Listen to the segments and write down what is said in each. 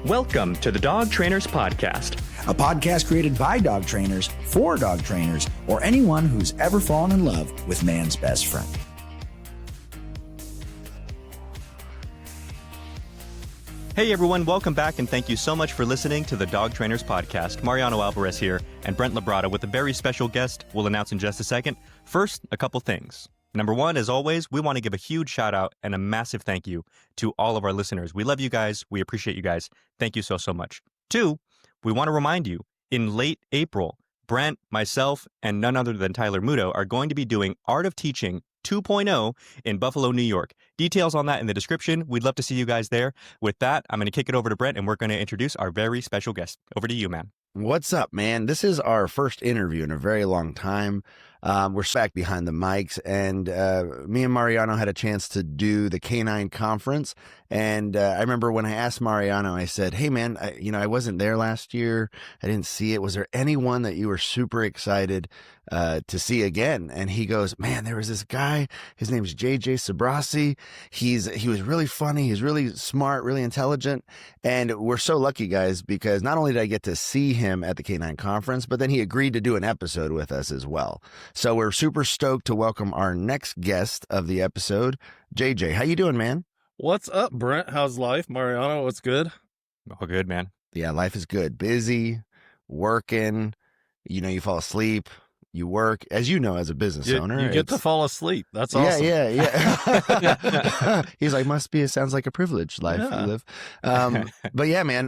Welcome to the Dog Trainers Podcast, a podcast created by dog trainers for dog trainers or anyone who's ever fallen in love with man's best friend. Hey everyone, welcome back and thank you so much for listening to the Dog Trainers Podcast. Mariano Alvarez here and Brent Labrada with a very special guest we'll announce in just a second. First, a couple things. Number one, as always, we want to give a huge shout out and a massive thank you to all of our listeners. We love you guys. We appreciate you guys. Thank you so much. Two, we want to remind you, in late April, Brent, myself, and none other than Tyler Muto are going to be doing Art of Teaching 2.0 in Buffalo, New York. Details on that in the description. We'd love to see you guys there. With that, I'm going to kick it over to Brent, and we're going to introduce our very special guest. Over to you, man. What's up, man? This is our first interview in a very long time. We're back behind the mics, and me and Mariano had a chance to do the Canine Conference. And I remember when I asked Mariano, I said, hey, man, I wasn't there last year. I didn't see it. Was there anyone that you were super excited to see again? And he goes, man, there was this guy. His name's JJ Siebrasse. He was really funny. He's really smart, really intelligent. And we're so lucky, guys, because not only did I get to see him at the Canine Conference, but then he agreed to do an episode with us as well. So we're super stoked to welcome our next guest of the episode, JJ. How you doing, man? What's up, Brent? How's life? Mariano, what's good? All good, man. Yeah, life is good. Busy, working, you fall asleep, you work, as you know, as a business owner. You get to fall asleep. That's awesome. Yeah. He's like, sounds like a privileged life you live. But yeah, man,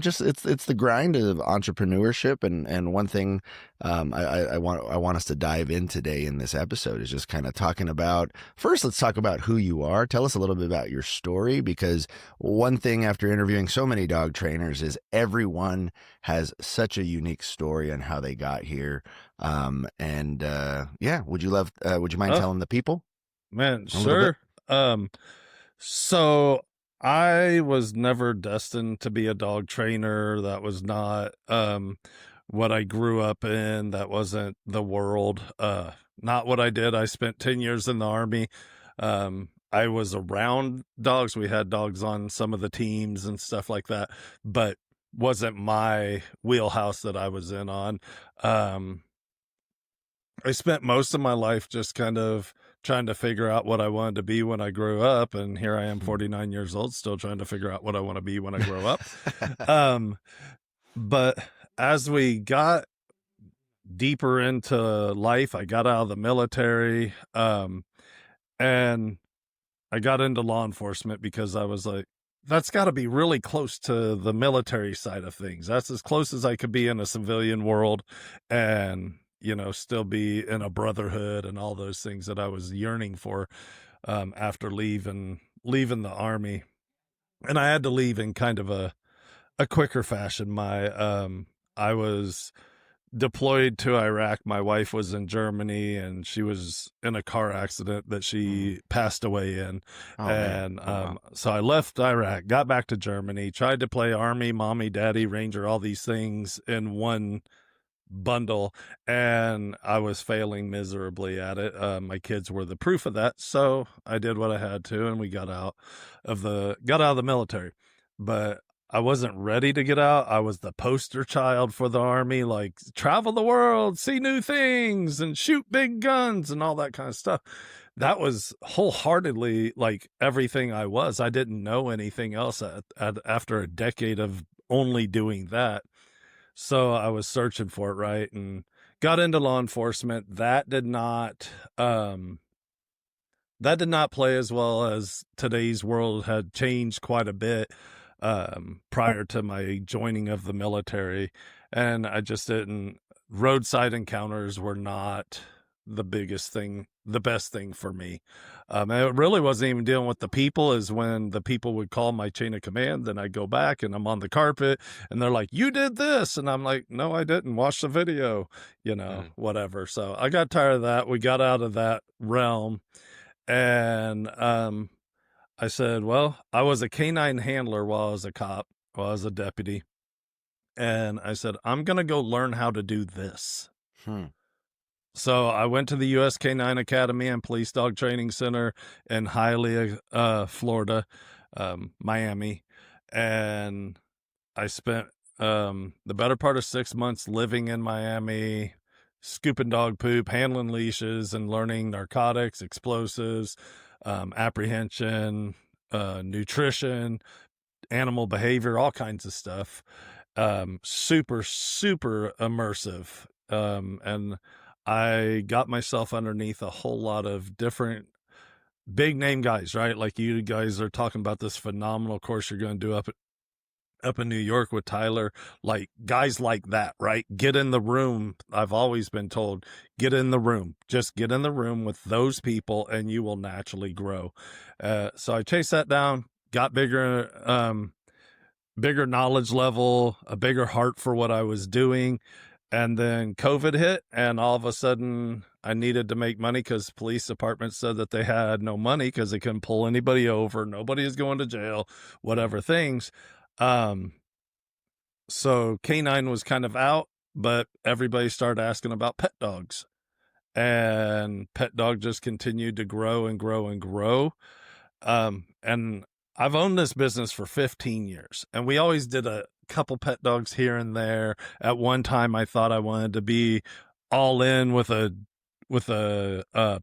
just it's the grind of entrepreneurship. And one thing I want us to dive in today in this episode is just kind of talking about, first, let's talk about who you are. Tell us a little bit about your story, because one thing after interviewing so many dog trainers is everyone has such a unique story on how they got here. Would you mind telling the people? Man, sure. So I was never destined to be a dog trainer. That was not what I grew up in. That wasn't the world. Not what I did. I spent 10 years in the Army. I was around dogs. We had dogs on some of the teams and stuff like that, but wasn't my wheelhouse that I was in on. I spent most of my life just kind of trying to figure out what I wanted to be when I grew up. And here I am, 49 years old, still trying to figure out what I want to be when I grow up. But as we got deeper into life, I got out of the military, and I got into law enforcement because I was like, that's got to be really close to the military side of things. That's as close as I could be in a civilian world and, still be in a brotherhood and all those things that I was yearning for after leaving the Army. And I had to leave in kind of a quicker fashion. I was deployed to Iraq. My wife was in Germany and she was in a car accident that she passed away in. So I left Iraq, got back to Germany, tried to play Army, Mommy, Daddy, Ranger, all these things in one bundle, and I was failing miserably at it. My kids were the proof of that. So I did what I had to, and we got out of the military, but I wasn't ready to get out. I was the poster child for the Army, like travel the world, see new things, and shoot big guns and all that kind of stuff. That was wholeheartedly like everything I was. I didn't know anything else after a decade of only doing that. So I was searching for it, right? And got into law enforcement. That did not play as well as today's world had changed quite a bit prior to my joining of the military. And I just didn't, roadside encounters were not the best thing for me. And it really wasn't even dealing with the people. Is when the people would call my chain of command, then I go back and I'm on the carpet and they're like, you did this. And I'm like, no, I didn't. Watch the video, whatever. So I got tired of that. We got out of that realm. And I said, well, I was a canine handler while I was a cop, while I was a deputy. And I said, I'm going to go learn how to do this. So I went to the U.S. Canine Academy and Police Dog Training Center in Hialeah, Florida, Miami. And I spent the better part of 6 months living in Miami, scooping dog poop, handling leashes, and learning narcotics, explosives, apprehension, nutrition, animal behavior, all kinds of stuff. Super, super immersive. And I got myself underneath a whole lot of different big name guys, right? Like you guys are talking about this phenomenal course you're going to do up in New York with Tyler, like guys like that, right? Get in the room. I've always been told, get in the room, just get in the room with those people and you will naturally grow. So I chased that down, got bigger knowledge level, a bigger heart for what I was doing. And then COVID hit, and all of a sudden I needed to make money because police department said that they had no money because they couldn't pull anybody over. Nobody is going to jail, whatever things. So canine was kind of out, but everybody started asking about pet dogs, and pet dog just continued to grow and grow and grow. And I've owned this business for 15 years, and we always did a couple pet dogs here and there. At one time, I thought I wanted to be all in with a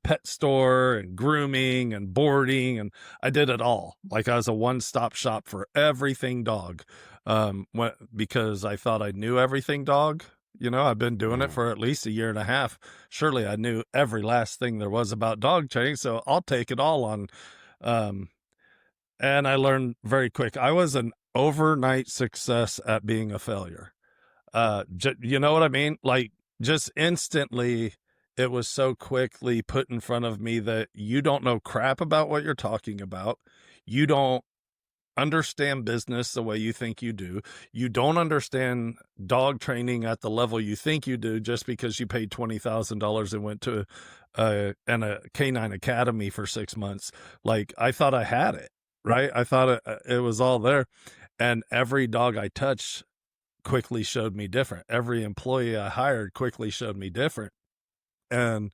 pet store and grooming and boarding, and I did it all. Like I was a one-stop shop for everything dog, because I thought I knew everything dog. I've been doing it for at least a year and a half. Surely I knew every last thing there was about dog training, so I'll take it all on. And I learned very quick. I was an overnight success at being a failure. You know what I mean? Like just instantly, it was so quickly put in front of me that you don't know crap about what you're talking about. You don't understand business the way you think you do. You don't understand dog training at the level you think you do just because you paid $20,000 and went to a canine academy for 6 months. Like I thought I had it, right? I thought it was all there. And every dog I touched quickly showed me different. Every employee I hired quickly showed me different. And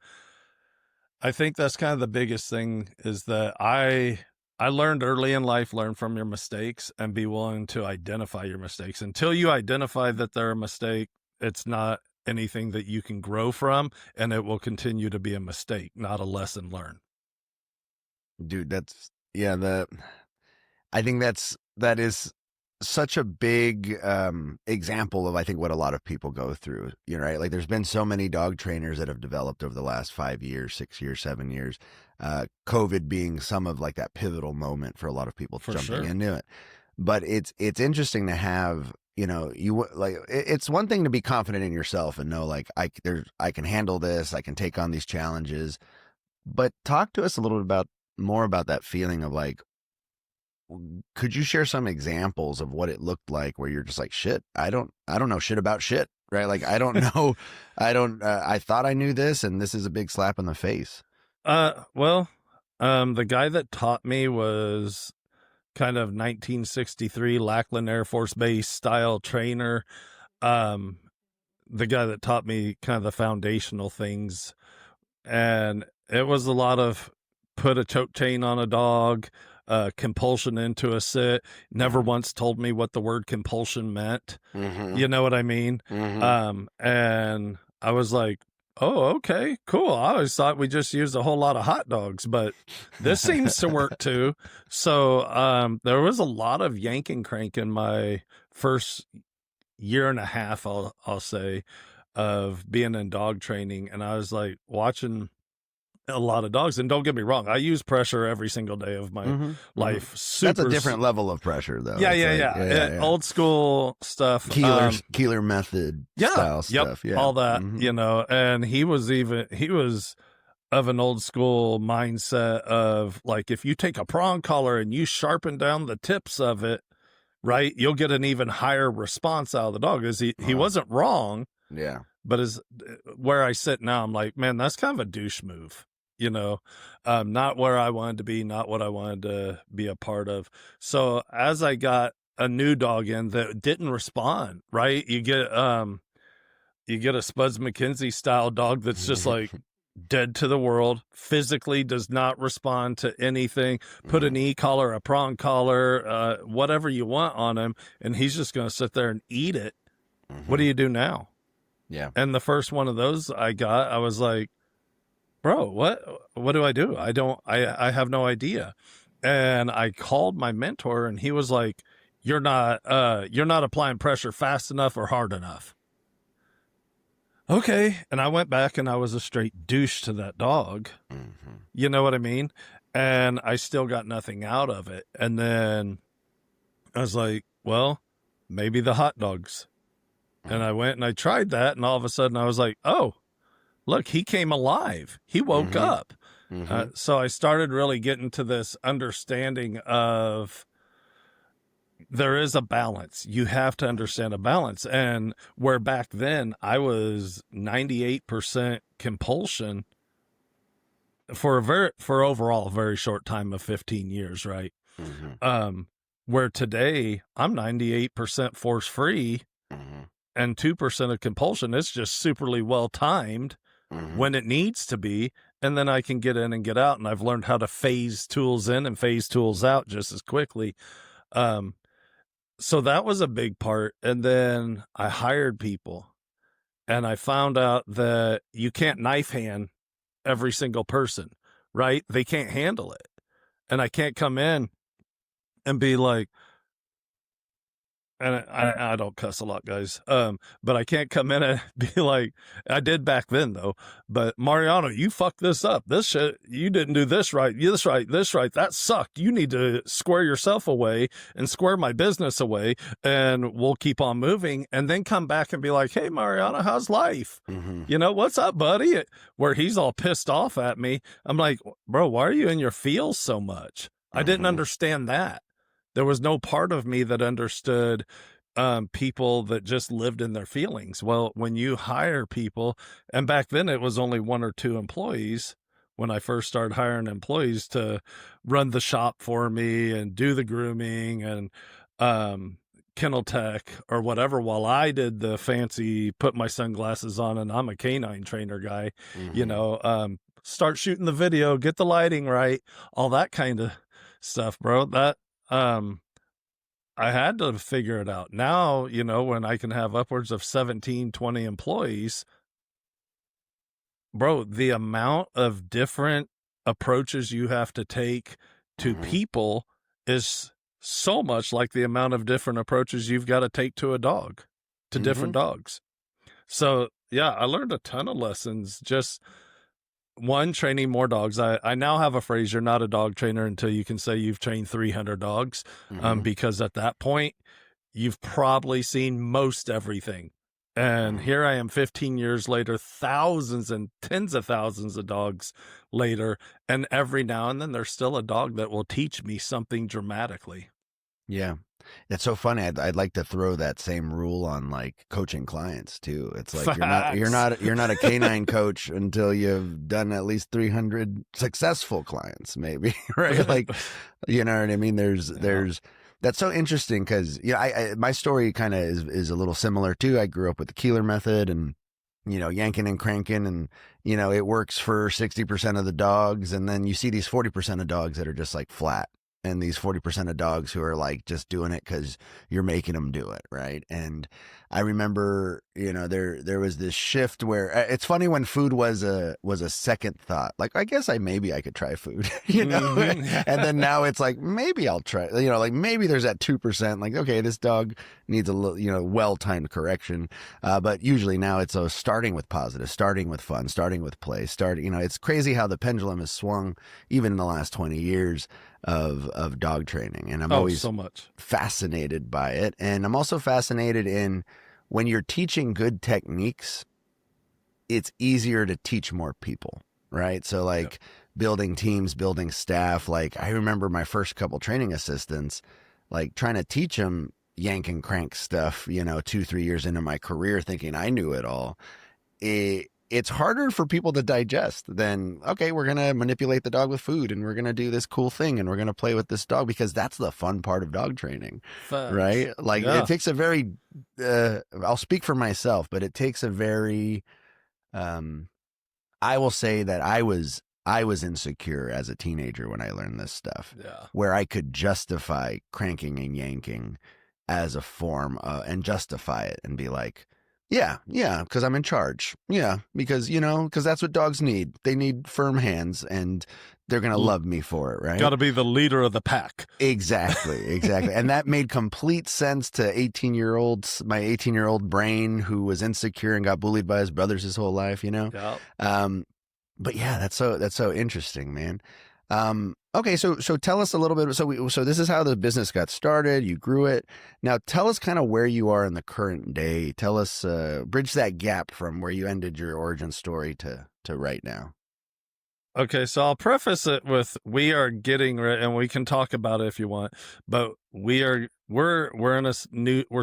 I think that's kind of the biggest thing is that I learned early in life, learn from your mistakes and be willing to identify your mistakes. Until you identify that they're a mistake, it's not anything that you can grow from, and it will continue to be a mistake, not a lesson learned. Dude, I think that is such a big example of, I think, what a lot of people go through, right? Like there's been so many dog trainers that have developed over the last 5 years, 6 years, 7 years, COVID being some of like that pivotal moment for a lot of people jumping into it. But it's interesting to have, it's one thing to be confident in yourself and know like I can handle this, I can take on these challenges, but talk to us a little bit more about that feeling of like, could you share some examples of what it looked like where you're just like, shit, I don't know shit about shit, right? Like, I don't know. I thought I knew this, and this is a big slap in the face. Well, the guy that taught me was kind of 1963 Lackland Air Force Base style trainer. The guy that taught me kind of the foundational things, and it was a lot of put a choke chain on a dog, compulsion into a sit. Never once told me what the word compulsion meant. Mm-hmm. You know what I mean? Mm-hmm. And I was like, oh, okay, cool. I always thought we just used a whole lot of hot dogs, but this seems to work too. So there was a lot of yank and crank in my first year and a half, I'll say, of being in dog training. And I was like watching a lot of dogs, and don't get me wrong, I use pressure every single day of my life. Super, that's a different level of pressure, though. Yeah. Old school stuff, Keeler method style stuff, all that, And he was of an old school mindset of like, if you take a prong collar and you sharpen down the tips of it, right, you'll get an even higher response out of the dog. He wasn't wrong, but where I sit now, I'm like, man, that's kind of a douche move. Not where I wanted to be, not what I wanted to be a part of. So as I got a new dog in that didn't respond, right? You get a Spuds McKenzie style dog that's just like dead to the world, physically does not respond to anything. Put an e-collar, a prong collar, whatever you want on him, and he's just going to sit there and eat it. What do you do now? Yeah. And the first one of those I got, I was like, bro, what do? I have no idea. And I called my mentor, and he was like, you're not applying pressure fast enough or hard enough. Okay. And I went back and I was a straight douche to that dog. You know what I mean? And I still got nothing out of it. And then I was like, well, maybe the hot dogs. And I went and I tried that. And all of a sudden I was like, oh, look, he came alive. He woke up. So I started really getting to this understanding of there is a balance. You have to understand a balance. And where back then I was 98% compulsion for overall a very short time of 15 years, right? Where today I'm 98% force free and 2% of compulsion. It's just superly well timed when it needs to be. And then I can get in and get out. And I've learned how to phase tools in and phase tools out just as quickly. So that was a big part. And then I hired people, and I found out that you can't knife hand every single person, right? They can't handle it. And I can't come in and be like, and I don't cuss a lot, guys. But I can't come in and be like, I did back then though, but Mariano, you fucked this up. This shit, you didn't do this right. This right. That sucked. You need to square yourself away and square my business away, and we'll keep on moving. And then come back and be like, hey, Mariano, how's life? You know, what's up, buddy? Where he's all pissed off at me. I'm like, bro, why are you in your feels so much? I didn't understand that. There was no part of me that understood people that just lived in their feelings. Well, when you hire people, and back then it was only 1 or 2 employees when I first started hiring employees to run the shop for me and do the grooming and kennel tech or whatever, while I did the fancy put my sunglasses on and I'm a canine trainer guy, you know, start shooting the video, get the lighting right, all that kind of stuff, bro. That I had to figure it out. Now, you know, when I can have upwards of 17, 20 employees, bro, the amount of different approaches you have to take to people is so much like the amount of different approaches you've got to take to a dog, to different dogs. So yeah, I learned a ton of lessons just training more dogs. I now have a phrase, you're not a dog trainer until you can say you've trained 300 dogs. Because at that point you've probably seen most everything. And here I am 15 years later, thousands and tens of thousands of dogs later. And every now and then there's still a dog that will teach me something dramatically. Yeah. It's so funny. I'd like to throw that same rule on like coaching clients too. It's like you're not a canine coach until you've done at least 300 successful clients, maybe, right? Like, you know what I mean? There's that's so interesting because my story kind of is a little similar too. I grew up with the Keeler method and yanking and cranking, and it works for 60% of the dogs, and then you see these 40% of dogs that are just like flat. And these 40% of dogs who are like just doing it because you're making them do it, right? And I remember, there was this shift where it's funny when food was a second thought. Like, I guess maybe I could try food, and then now it's like maybe I'll try. Like maybe there's that 2%. Like, okay, this dog needs a little, well-timed correction. But usually now it's starting with positive, starting with fun, starting with play, it's crazy how the pendulum has swung even in the last 20 years of dog training. And I'm always so much fascinated by it. And I'm also fascinated in when you're teaching good techniques, it's easier to teach more people, right? So like building teams, building staff. Like I remember my first couple training assistants, like trying to teach them yank and crank stuff, 2-3 years into my career thinking I knew it all. It's harder for people to digest than, okay, we're going to manipulate the dog with food and we're going to do this cool thing and we're going to play with this dog, because that's the fun part of dog training, right? Like it takes a very, I'll speak for myself, but it takes a very I will say that I was insecure as a teenager when I learned this stuff, where I could justify cranking and yanking as a form and justify it and be like, yeah, because I'm in charge. Yeah, because, because that's what dogs need. They need firm hands, and they're going to love me for it, right? Got to be the leader of the pack. Exactly. And that made complete sense to my 18-year-old brain, who was insecure and got bullied by his brothers his whole life, Yep. But yeah, that's so interesting, man. Okay, so tell us a little bit. So this is how the business got started. You grew it. Now tell us kind of where you are in the current day. Tell us, bridge that gap from where you ended your origin story to right now. Okay, so I'll preface it with we are getting ready, and we can talk about it if you want, but we're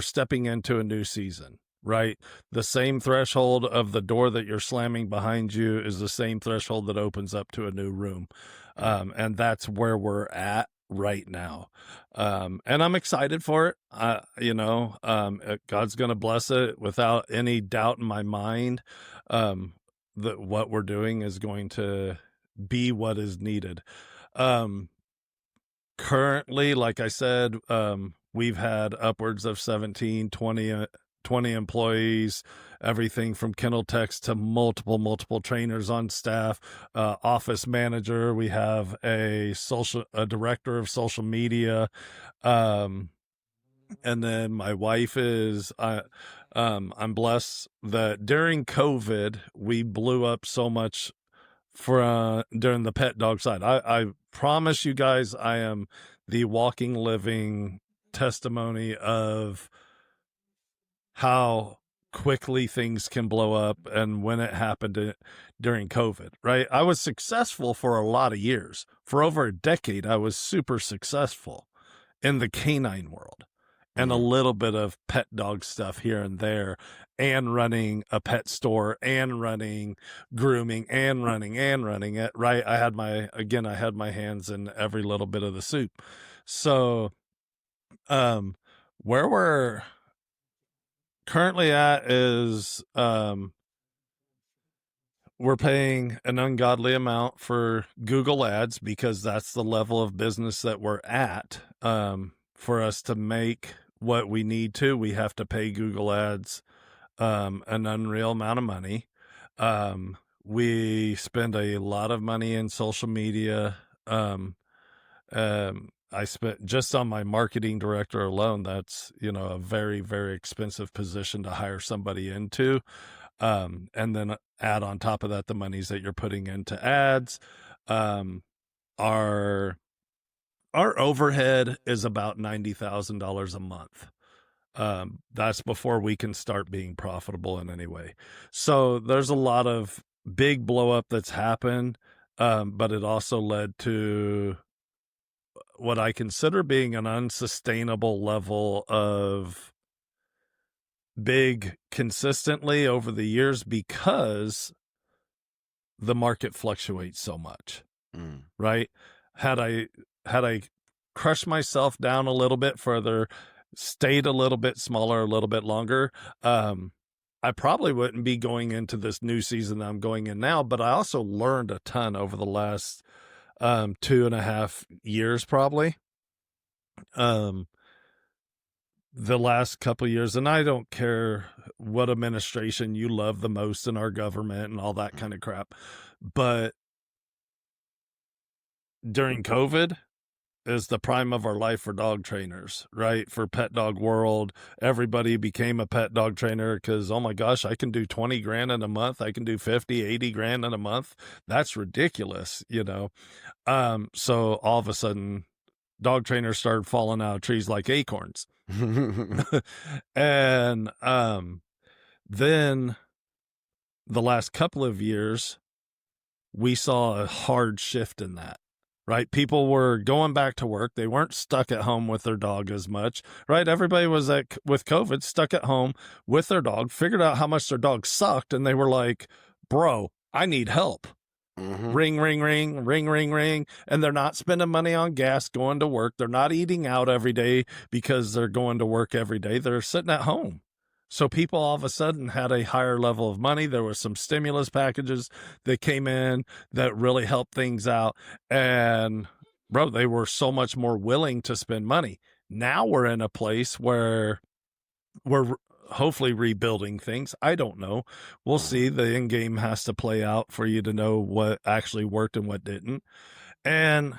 stepping into a new season. Right? The same threshold of the door that you're slamming behind you is the same threshold that opens up to a new room. And that's where we're at right now. And I'm excited for it. God's going to bless it without any doubt in my mind. That what we're doing is going to be what is needed. Currently, like I said, we've had upwards of 17, 20 employees, everything from kennel techs to multiple trainers on staff, office manager. We have a director of social media. And then my wife is, I'm blessed that during COVID, we blew up so much during the pet dog side. I promise you guys, I am the walking, living testimony of how quickly things can blow up and when it happened during COVID, right? I was successful for a lot of years. For over a decade, I was super successful in the canine world and a little bit of pet dog stuff here and there, and running a pet store and running grooming and running it, right? I had my hands in every little bit of the soup. So, where we're currently at is we're paying an ungodly amount for Google ads because that's the level of business that we're at. For us to make what we need to, we have to pay Google ads an unreal amount of money. We spend a lot of money in social media. I spent just on my marketing director alone. That's, a very, very expensive position to hire somebody into. And then add on top of that, the monies that you're putting into ads. Our overhead is about $90,000 a month. That's before we can start being profitable in any way. So there's a lot of big blow up that's happened. But it also led to what I consider being an unsustainable level of big consistently over the years because the market fluctuates so much, right? Had I crushed myself down a little bit further, stayed a little bit smaller, a little bit longer, I probably wouldn't be going into this new season that I'm going in now, but I also learned a ton over the last 2.5 years, probably. The last couple of years, and I don't care what administration you love the most in our government and all that kind of crap, but during COVID is the prime of our life for dog trainers, right? For pet dog world, everybody became a pet dog trainer because, oh my gosh, I can do 20 grand in a month. I can do 50, 80 grand in a month. That's ridiculous, So all of a sudden, dog trainers started falling out of trees like acorns. And then the last couple of years, we saw a hard shift in that, right? People were going back to work. They weren't stuck at home with their dog as much, right? Everybody was with COVID, stuck at home with their dog, figured out how much their dog sucked. And they were like, bro, I need help. Ring, ring, ring, ring, ring, ring. And they're not spending money on gas going to work. They're not eating out every day because they're going to work every day. They're sitting at home, So people all of a sudden had a higher level of money. There were some stimulus packages that came in that really helped things out. And bro, they were so much more willing to spend money. Now we're in a place where we're hopefully rebuilding things. I don't know. We'll see. The end game has to play out for you to know what actually worked and what didn't. And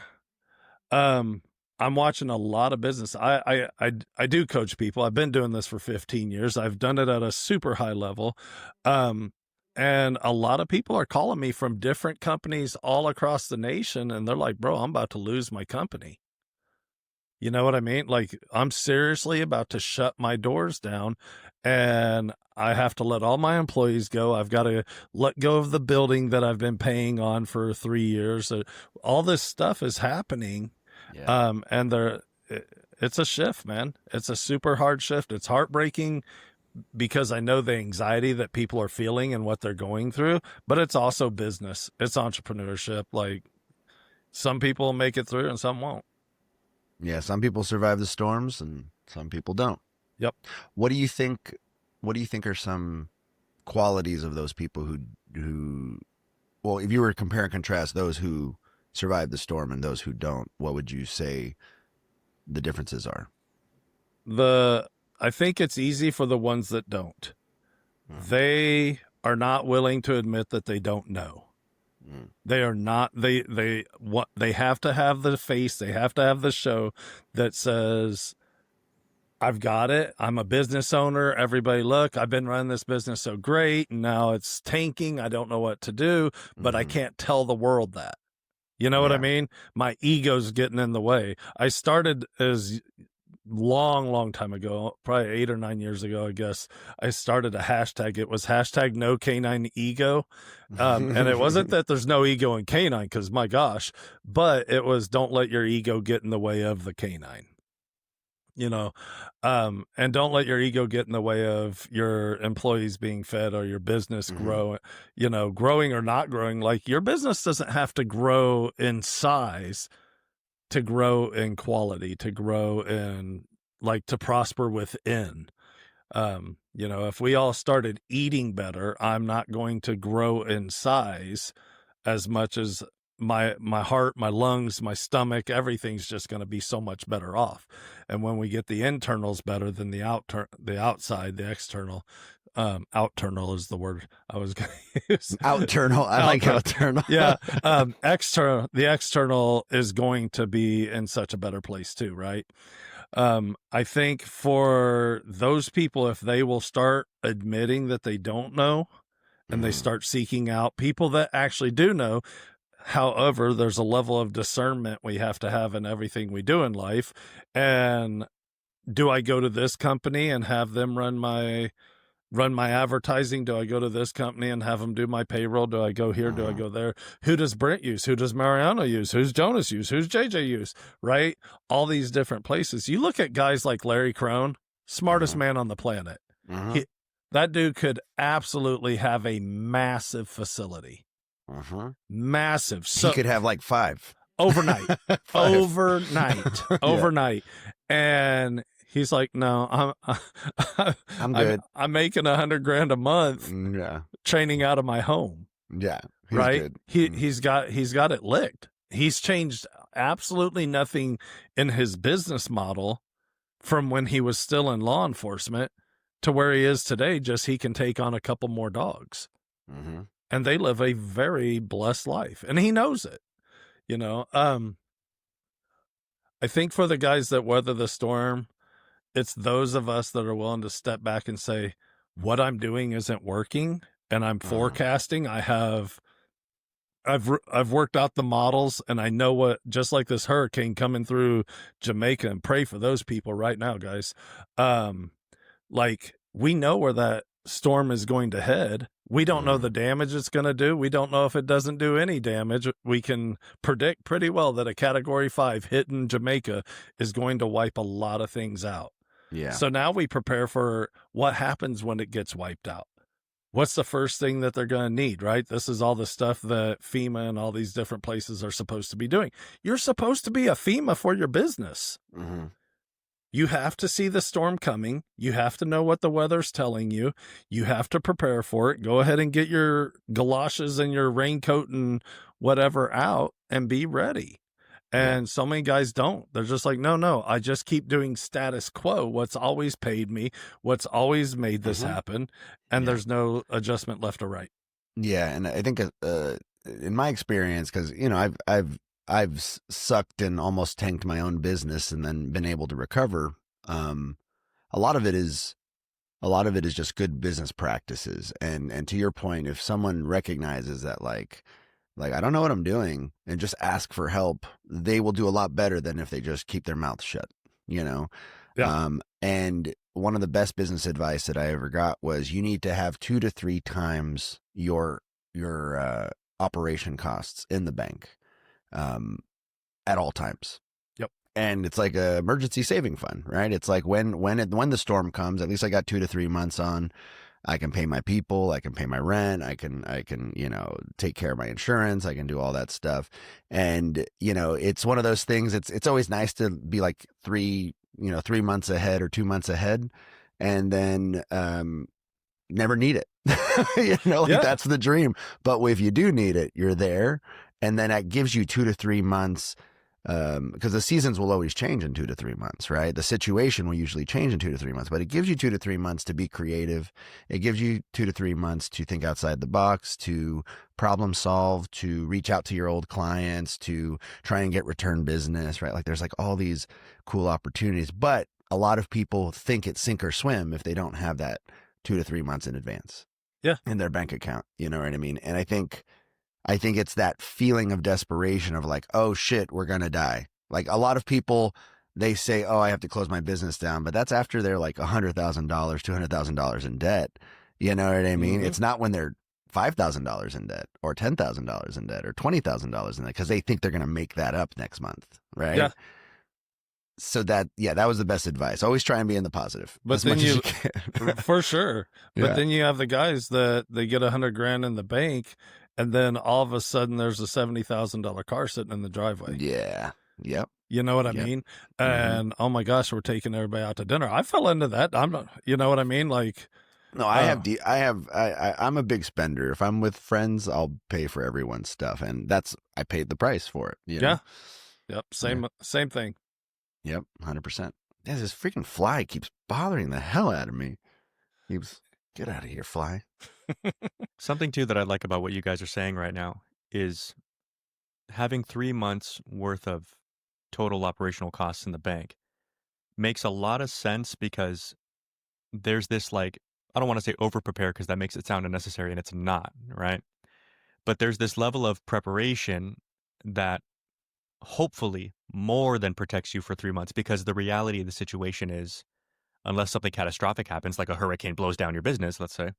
I'm watching a lot of business. I do coach people. I've been doing this for 15 years. I've done it at a super high level. And a lot of people are calling me from different companies all across the nation. And they're like, bro, I'm about to lose my company. You know what I mean? Like, I'm seriously about to shut my doors down, and I have to let all my employees go. I've got to let go of the building that I've been paying on for 3 years. All this stuff is happening. Yeah. And it's a shift, man. It's a super hard shift. It's heartbreaking because I know the anxiety that people are feeling and what they're going through, but it's also business. It's entrepreneurship. Like, some people make it through and some won't. Yeah, some people survive the storms and some people don't. Yep. What do you think are some qualities of those people who well, if you were to compare and contrast those who survive the storm and those who don't, what would you say the differences are? I think it's easy for the ones that don't. They are not willing to admit that they don't know. They are not, they have to have the face, they have to have the show that says, I've got it. I'm a business owner. Everybody, look, I've been running this business so great, and now it's tanking. I don't know what to do, but I can't tell the world that. You know what I mean? My ego's getting in the way. I started as long time ago, probably 8 or 9 years ago, I guess. I started a hashtag. It was hashtag no canine ego. And it wasn't that there's no ego in canine, because my gosh, but it was don't let your ego get in the way of the canine. You know, and don't let your ego get in the way of your employees being fed or your business growing or not growing. Like, your business doesn't have to grow in size to grow in quality, to grow in, like, to prosper within. If we all started eating better, I'm not going to grow in size as much as my heart, my lungs, my stomach, everything's just going to be so much better off. And when we get the internals better than the outside, the external, outternal is the word I was going to use. Outternal. I like outternal. Yeah. The external is going to be in such a better place too, right? I think for those people, if they will start admitting that they don't know and they start seeking out people that actually do know. However, there's a level of discernment we have to have in everything we do in life. And do I go to this company and have them run my advertising? Do I go to this company and have them do my payroll? Do I go here? Do I go there? Who does Brent use? Who does Mariano use? Who's Jonas use? Who's JJ use? Right? All these different places. You look at guys like Larry Crone, smartest man on the planet. That dude could absolutely have a massive facility. Massive. So he could have like 5 overnight. Overnight. And he's like, no, I'm good. I'm making $100,000 a month. Yeah. Training out of my home. Yeah. Right. Good. He's got it licked. He's changed absolutely nothing in his business model from when he was still in law enforcement to where he is today. Just he can take on a couple more dogs. And they live a very blessed life, and he knows it, I think for the guys that weather the storm, it's those of us that are willing to step back and say, what I'm doing isn't working, and I'm forecasting. I've worked out the models, and I know what, just like this hurricane coming through Jamaica, and pray for those people right now, guys. Like, we know where that storm is going to head. We don't know the damage it's going to do. We don't know if it doesn't do any damage. We can predict pretty well that a Category 5 hitting Jamaica is going to wipe a lot of things out. Yeah. So now we prepare for what happens when it gets wiped out. What's the first thing that they're going to need, right? This is all the stuff that FEMA and all these different places are supposed to be doing. You're supposed to be a FEMA for your business. You have to see the storm coming. You have to know what the weather's telling you. You have to prepare for it. Go ahead and get your galoshes and your raincoat and whatever out and be ready. And so many guys don't. They're just like, no, I just keep doing status quo. What's always paid me, what's always made this happen. And there's no adjustment left or right. Yeah. And I think, in my experience, cause I've sucked and almost tanked my own business and then been able to recover. A lot of it is just good business practices. And to your point, if someone recognizes that like, I don't know what I'm doing and just ask for help, they will do a lot better than if they just keep their mouth shut, Yeah. And one of the best business advice that I ever got was you need to have 2 to 3 times your operation costs in the bank, at all times. Yep. And it's like a emergency saving fund, right? It's like when the storm comes, at least I got 2 to 3 months on. I can pay my people, I can pay my rent, I can, take care of my insurance, I can do all that stuff. And, it's one of those things, it's always nice to be like 3 months ahead or 2 months ahead and then, never need it. That's the dream. But if you do need it, you're there. And then that gives you 2 to 3 months, because the seasons will always change in 2 to 3 months, right? The situation will usually change in 2 to 3 months, but it gives you 2 to 3 months to be creative. It gives you 2 to 3 months to think outside the box, to problem solve, to reach out to your old clients, to try and get return business, right? Like there's like all these cool opportunities, but a lot of people think it's sink or swim if they don't have that 2 to 3 months in advance. Yeah. In their bank account. You know what I mean? And I think it's that feeling of desperation of like, oh shit, we're going to die. Like a lot of people, they say, oh, I have to close my business down, but that's after they're like $100,000, $200,000 in debt. You know what I mean? It's not when they're $5,000 in debt or $10,000 in debt or $20,000 in debt because they think they're going to make that up next month. Right. Yeah. So that was the best advice. Always try and be in the positive. But then you can. For sure. But then you have the guys that they get $100,000 in the bank, and then all of a sudden there's a $70,000 car sitting in the driveway. Yeah. Yep. You know what I mean? And oh my gosh, we're taking everybody out to dinner. I fell into that. I'm not. You know what I mean? Like. No, I'm a big spender. If I'm with friends, I'll pay for everyone's stuff, and I paid the price for it. Yeah. Yep. Same thing. Yep, 100%. Yeah, this freaking fly keeps bothering the hell out of me. Get out of here, fly. Something too that I like about what you guys are saying right now is having 3 months worth of total operational costs in the bank makes a lot of sense because there's this like, I don't want to say over-prepare because that makes it sound unnecessary and it's not, right? But there's this level of preparation that hopefully more than protects you for 3 months, because the reality of the situation is, unless something catastrophic happens, like a hurricane blows down your business, let's say,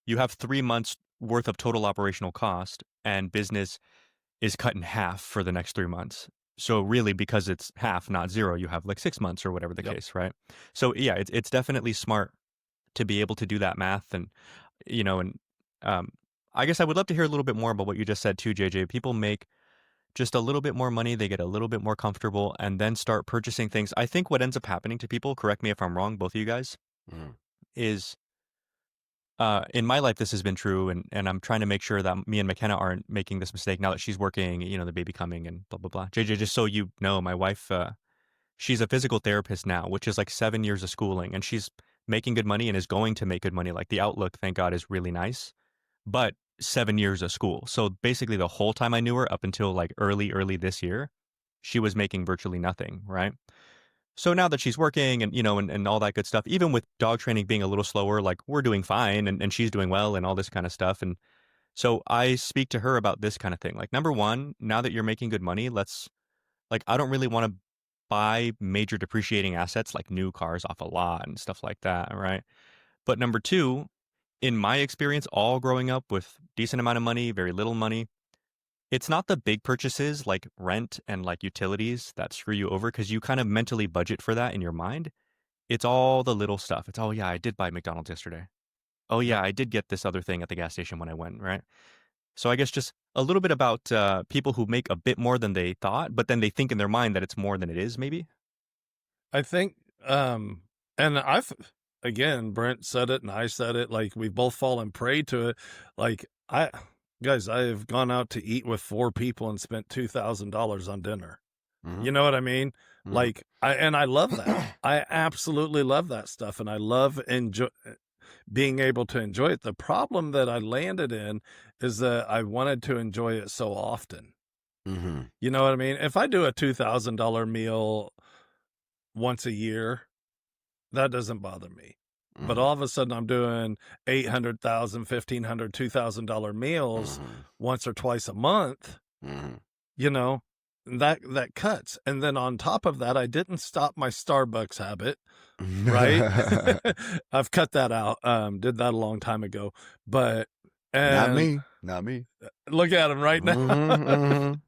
you have 3 months worth of total operational cost and business is cut in half for the next 3 months. So really, because it's half, not zero, you have like 6 months or whatever the case, right? So yeah, it's definitely smart to be able to do that math. And, I guess I would love to hear a little bit more about what you just said too, JJ. People make just a little bit more money, they get a little bit more comfortable, and then start purchasing things. I think what ends up happening to people, correct me if I'm wrong, both of you guys, is in my life, this has been true, and I'm trying to make sure that me and McKenna aren't making this mistake now that she's working, the baby coming and blah, blah, blah. JJ, just so you know, my wife, she's a physical therapist now, which is like 7 years of schooling, and she's making good money and is going to make good money. Like the outlook, thank God, is really nice. But 7 years of school. So basically the whole time I knew her up until like early this year, she was making virtually nothing, right? So now that she's working and, and all that good stuff, even with dog training being a little slower, like we're doing fine and she's doing well and all this kind of stuff. And so I speak to her about this kind of thing. Like, number one, now that you're making good money, I don't really want to buy major depreciating assets like new cars off a lot and stuff like that, right? But number two, in my experience, all growing up with decent amount of money, very little money, it's not the big purchases like rent and like utilities that screw you over because you kind of mentally budget for that in your mind. It's all the little stuff. It's, oh yeah, I did buy McDonald's yesterday. Oh yeah, I did get this other thing at the gas station when I went, right? So I guess just a little bit about people who make a bit more than they thought, but then they think in their mind that it's more than it is, maybe. I think, and again, Brent said it and I said it, like we've both fallen prey to it. Like guys, I have gone out to eat with 4 people and spent $2,000 on dinner. Mhm. You know what I mean? Mhm. Like I love that. I absolutely love that stuff. And I love being able to enjoy it. The problem that I landed in is that I wanted to enjoy it so often. Mhm. You know what I mean? If I do a $2,000 meal once a year, that doesn't bother me. But Mhm. all of a sudden I'm doing $800,000, $1,500, $2,000 meals Mhm. once or twice a month, Mhm. you know, that cuts. And then on top of that, I didn't stop my Starbucks habit, right? I've cut that out. Did that a long time ago, but, Not and me. Not me. look at him right now. Mhm.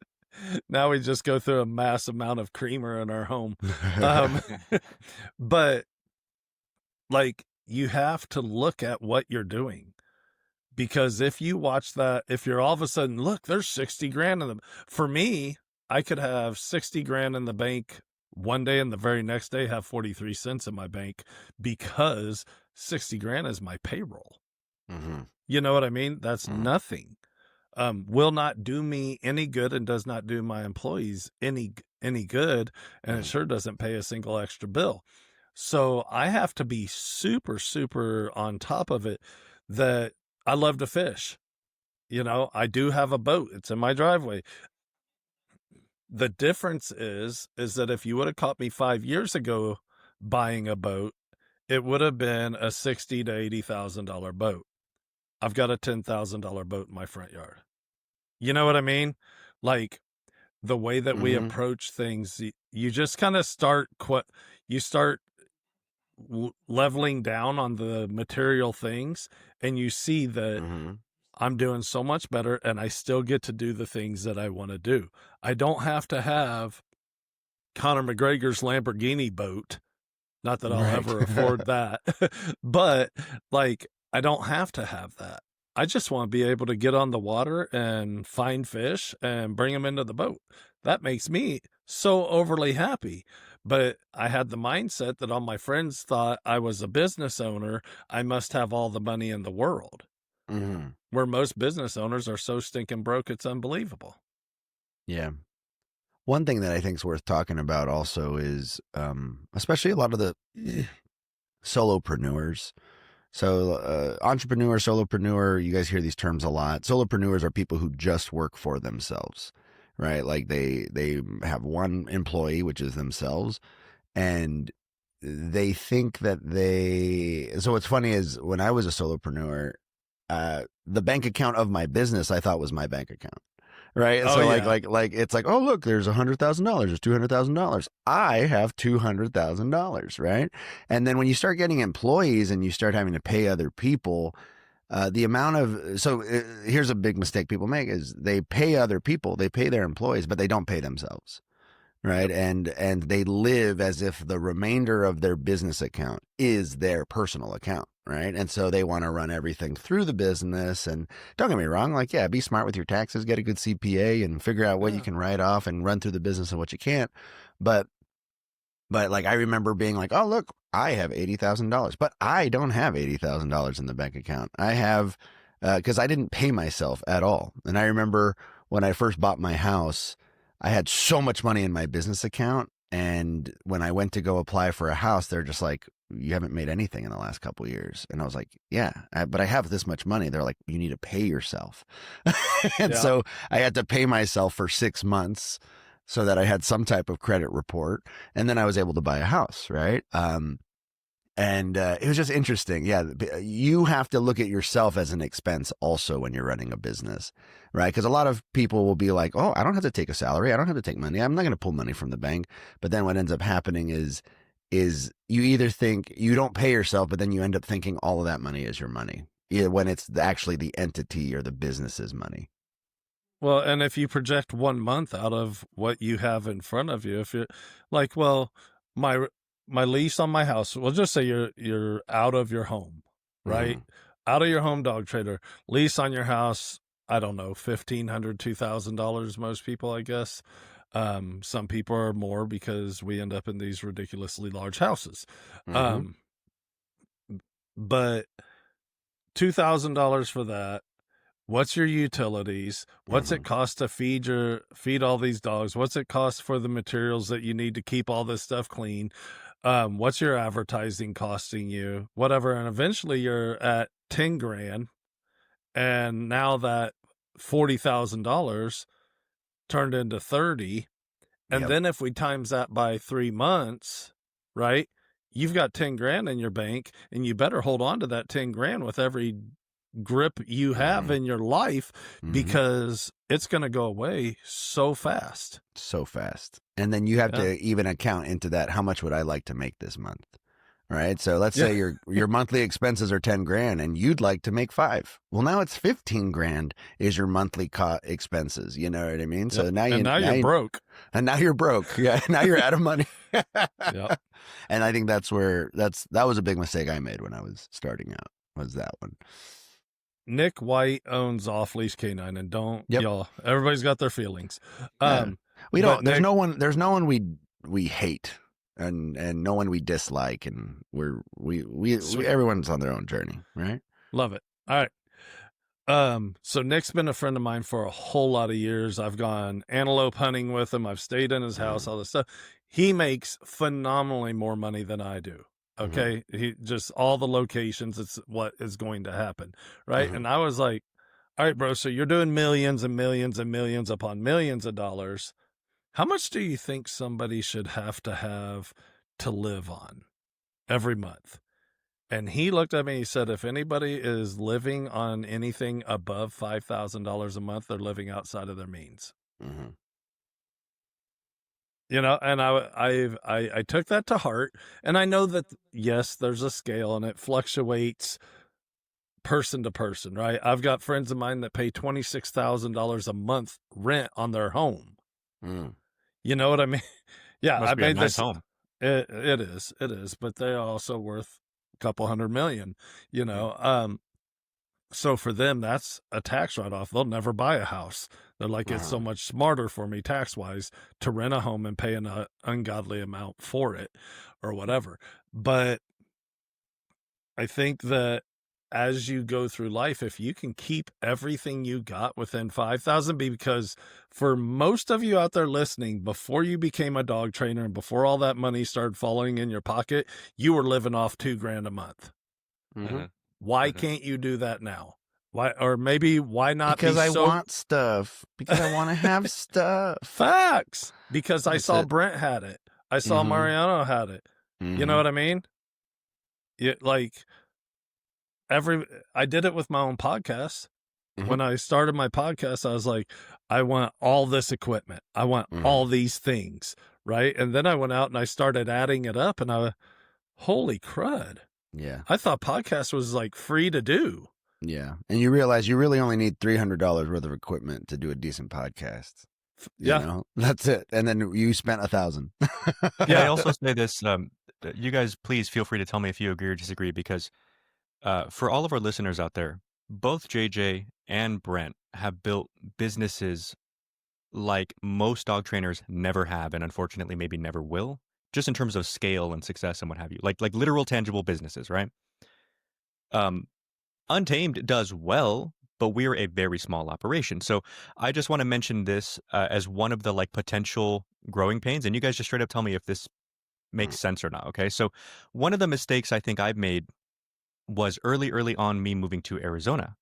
Now we just go through a mass amount of creamer in our home. Mhm. But like, you have to look at what you're doing, because if you watch that, if you're all of a sudden, look, there's 60 grand in them. For me, I could have 60 grand in the bank one day and the very next day have 43 cents in my bank, because 60 grand is my payroll. Mhm. You know what I mean? That's Mhm. nothing. Will not do me any good and does not do my employees any good, and it Mhm. sure doesn't pay a single extra bill. So I have to be super, super on top of it. That I love to fish. You know, I do have a boat. It's in my driveway. The difference is that if you would have caught me 5 years ago buying a boat, it would have been a $60,000 to $80,000 boat. I've got a $10,000 boat in my front yard. You know what I mean? Like, the way that we Mhm. approach things, you just kind of start you start leveling down on the material things, and you see that Mhm. I'm doing so much better and I still get to do the things that I want to do. I don't have to have Conor McGregor's Lamborghini boat. Not that I'll Right. ever afford that, but like, I don't have to have that. I just want to be able to get on the water and find fish and bring them into the boat. That makes me so overly happy. But I had the mindset that all my friends thought I was a business owner. I must have all the money in the world, Mhm. where most business owners are so stinking broke, it's unbelievable. Yeah. One thing that I think is worth talking about also is, especially a lot of the solopreneurs. So, entrepreneur, solopreneur, you guys hear these terms a lot. Solopreneurs are people who just work for themselves, right? Like they have one employee, which is themselves, and they think that so what's funny is when I was a solopreneur, the bank account of my business I thought was my bank account. Right. Oh So yeah. like it's like, oh look, there's $100,000, there's $200,000. I have $200,000, right? And then when you start getting employees and you start having to pay other people, the amount of here's a big mistake people make is they pay other people, they pay their employees, but they don't pay themselves. Right. Yep. And they live as if the remainder of their business account is their personal account. Right. And so they want to run everything through the business. And don't get me wrong, like, yeah, be smart with your taxes, get a good CPA and figure out what you Yeah. can write off and run through the business and what you can't. But like, I remember being like, oh, look, I have $80,000, but I don't have $80,000 in the bank account. I have, because I didn't pay myself at all. And I remember when I first bought my house, I had so much money in my business account. And when I went to go apply for a house, they're just like, you haven't made anything in the last couple of years. And I was like, yeah, but I have this much money. They're like, you need to pay yourself. And Yeah. so I had to pay myself for 6 months so that I had some type of credit report. And then I was able to buy a house. Right. And it was just interesting. Yeah. You have to look at yourself as an expense also when you're running a business, right? Because a lot of people will be like, oh, I don't have to take a salary. I don't have to take money. I'm not going to pull money from the bank. But then what ends up happening is you either think you don't pay yourself, but then you end up thinking all of that money is your money, when it's actually the entity or the business's money. Well, and if you project 1 month out of what you have in front of you, if you're like, well, my lease on my house, we'll just say you're out of your home, right? Mm-hmm. Out of your home, dog trader. Lease on your house, I don't know, $1,500, $2,000, most people, I guess. Some people are more because we end up in these ridiculously large houses. But $2,000 for that. What's your utilities? What's it cost to feed all these dogs? What's it cost for the materials that you need to keep all this stuff clean? What's your advertising costing you? Whatever. And eventually you're at 10 grand. And now that $40,000 turned into 30. And then if we times that by 3 months, right? You've got 10 grand in your bank, and you better hold on to that 10 grand with every grip you have in your life, because it's going to go away so fast. And then you have to even account into that, how much would I like to make this month? Right. So let's say your monthly expenses are 10 grand and you'd like to make 5. Well, now it's 15 grand is your monthly expenses. You know what I mean? So now you're broke. And now you're broke. Yeah. Now you're out of money. And I think that was a big mistake I made when I was starting out, was that one. Nick White owns Off Leash Canine, and y'all, everybody's got their feelings. We don't, there's no one we hate. And no one we dislike, and we everyone's on their own journey, right? Love it. All right. So Nick's been a friend of mine for a whole lot of years. I've gone antelope hunting with him. I've stayed in his house, all this stuff. He makes phenomenally more money than I do. Okay. He just, all the locations, it's what is going to happen. Right. And I was like, all right, bro, so you're doing millions and millions and millions upon millions of dollars. How much do you think somebody should have to live on every month? And he looked at me and he said, if anybody is living on anything above $5,000 a month, they're living outside of their means. You know, and I took that to heart. And I know that, yes, there's a scale and it fluctuates person to person, right? I've got friends of mine that pay $26,000 a month rent on their home. You know what I mean? Yeah, Must I be a made nice this home. It is, but they're also worth a couple $100 million, you know. So for them, that's a tax write-off. They'll never buy a house. They're like, it's so much smarter for me tax-wise to rent a home and pay an ungodly amount for it or whatever. But I think that as you go through life, if you can keep everything you got within 5,000, because for most of you out there listening, before you became a dog trainer and before all that money started falling in your pocket, you were living off $2,000 a month. Why can't you do that now? Why, or maybe why not? Because I want stuff. Because I want to have stuff. Facts. Because I saw Brent had it. I saw Mariano had it. You know what I mean? I did it with my own podcast. When I started my podcast, I was like, I want all this equipment. I want all these things. Right. And then I went out and I started adding it up, and holy crud. Yeah. I thought podcast was like free to do. Yeah. And you realize you really only need $300 worth of equipment to do a decent podcast. You know? That's it. And then you spent $1,000. I also say this, you guys, please feel free to tell me if you agree or disagree, because for all of our listeners out there, both JJ and Brent have built businesses like most dog trainers never have, and unfortunately maybe never will, just in terms of scale and success and what have you, like literal tangible businesses, right? Untamed does well, but we're a very small operation. So I just want to mention this as one of the potential growing pains, and you guys just straight up tell me if this makes sense or not. Okay. So one of the mistakes I think I've made was early on me moving to Arizona,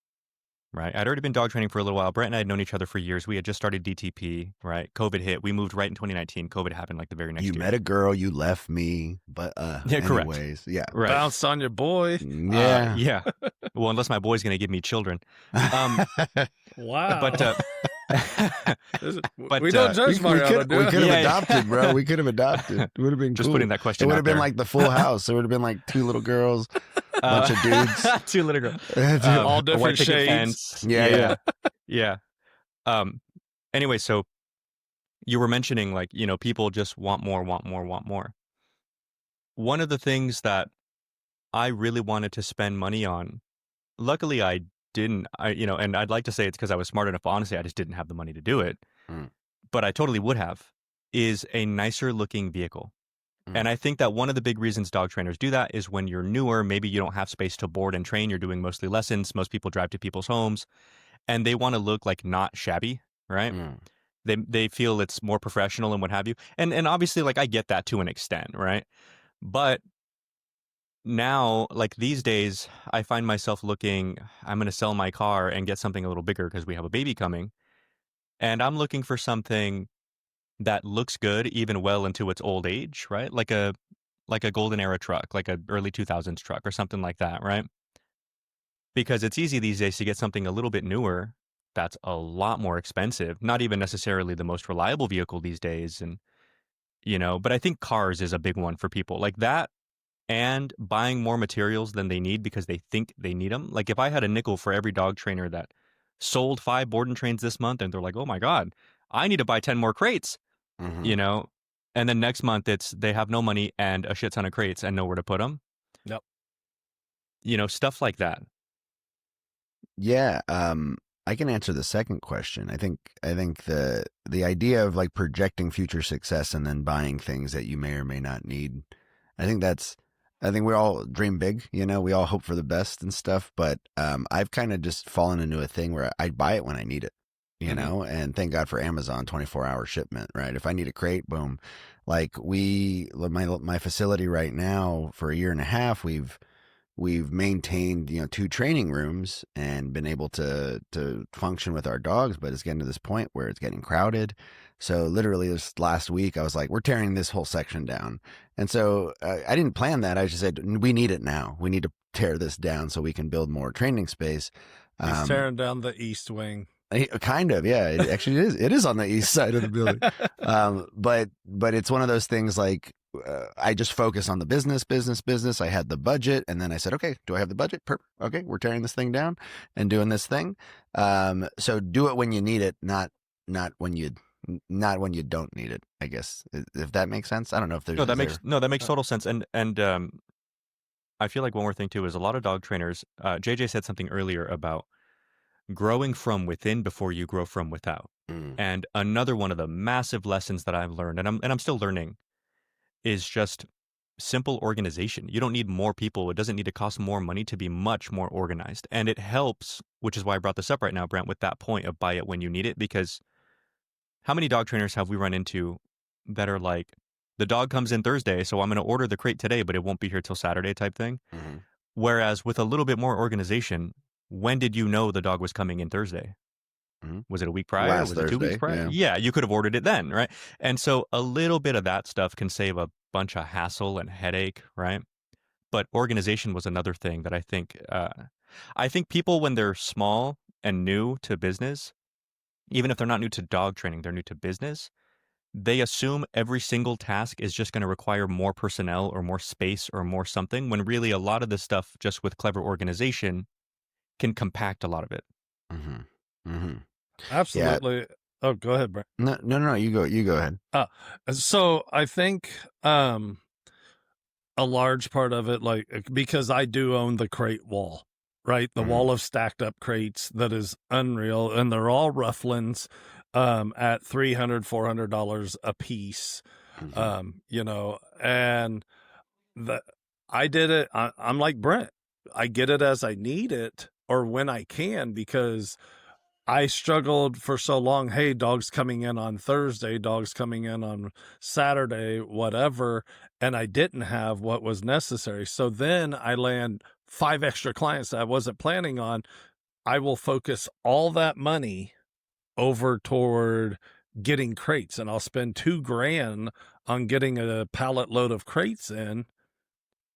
right? I'd already been dog training for a little while. Brent and I had known each other for years. We had just started DTP, right? COVID hit. We moved right in 2019. COVID happened the very next year. You met a girl, you left me, but correct. Anyways, yeah. Right. Bounced on your boy. Yeah. Yeah. Well, unless my boy's going to give me children. Wow. But we don't judge Mariano. We could have adopted, bro. We could have adopted. It would have been just cool. putting that question. It would out have been there. like the Full House. It would have been like 2 little girls, bunch of dudes, 2 little girls, all different shades. Yeah. Anyway, so you were mentioning people just want more. One of the things that I really wanted to spend money on, luckily I didn't, and I'd like to say it's because I was smart enough. Honestly, I just didn't have the money to do it, but I totally would have. is a nicer looking vehicle. And I think that one of the big reasons dog trainers do that is when you're newer, maybe you don't have space to board and train. You're doing mostly lessons. Most people drive to people's homes and they want to look like not shabby, right? They feel it's more professional and what have you. And obviously, like, I get that to an extent, right? But now, like these days, I find myself looking, I'm going to sell my car and get something a little bigger because we have a baby coming. And I'm looking for something that looks good even well into its old age, right? Like a golden era truck, like a early 2000s truck or something like that, right? Because it's easy these days to get something a little bit newer that's a lot more expensive, not even necessarily the most reliable vehicle these days. And, but I think cars is a big one for people like that, and buying more materials than they need because they think they need them. Like if I had a nickel for every dog trainer that sold 5 board and trains this month and they're like, oh my God, I need to buy 10 more crates. And then next month they have no money and a shit ton of crates and nowhere to put them. Yep. Stuff like that. Yeah. I can answer the second question. I think the idea of like projecting future success and then buying things that you may or may not need. I think we all dream big, we all hope for the best and stuff, but I've kind of just fallen into a thing where I buy it when I need it. And thank God for Amazon 24-hour shipment, right? If I need a crate, boom. Like my facility right now for a year and a half, we've maintained, 2 training rooms and been able to function with our dogs, but it's getting to this point where it's getting crowded. So literally this last week, I was like, we're tearing this whole section down. And so I didn't plan that. I just said, we need it now. We need to tear this down so we can build more training space. He's tearing down the east wing. Kind of, yeah. It actually is. It is on the east side of the building. But it's one of those things like I just focus on the business. I had the budget, and then I said, okay, do I have the budget? Okay, we're tearing this thing down and doing this thing. So do it when you need it, not when you don't need it. I guess, if that makes sense. I don't know if there's that makes total sense. And I feel like one more thing too is a lot of dog trainers. JJ said something earlier about growing from within before you grow from without. And another one of the massive lessons that I've learned, and I'm still learning, is just simple organization. You don't need more people. It doesn't need to cost more money to be much more organized. And it helps, which is why I brought this up right now, Brent, with that point of buy it when you need it. Because how many dog trainers have we run into that are like, the dog comes in Thursday, so I'm going to order the crate today, but it won't be here till Saturday type thing. Whereas with a little bit more organization, when did you know the dog was coming in Thursday? Was it a week prior? Was it 2 weeks prior? Yeah, you could have ordered it then, right? And so a little bit of that stuff can save a bunch of hassle and headache, right? But organization was another thing that I think people, when they're small and new to business, even if they're not new to dog training, they're new to business, they assume every single task is just going to require more personnel or more space or more something, when really a lot of this stuff, just with clever organization, can compact a lot of it. Absolutely. Yeah. Oh, go ahead, Brent. No. You go ahead. So I think a large part of it, like, because I do own the crate wall, right? The wall of stacked up crates that is unreal, and they're all Roughlins at $300, $400 a piece. And I did it. I'm like Brent. I get it as I need it or when I can, because I struggled for so long. Hey, dog's coming in on Thursday, dog's coming in on Saturday, whatever. And I didn't have what was necessary. So then I land 5 extra clients that I wasn't planning on. I will focus all that money over toward getting crates, and I'll spend $2,000 on getting a pallet load of crates in.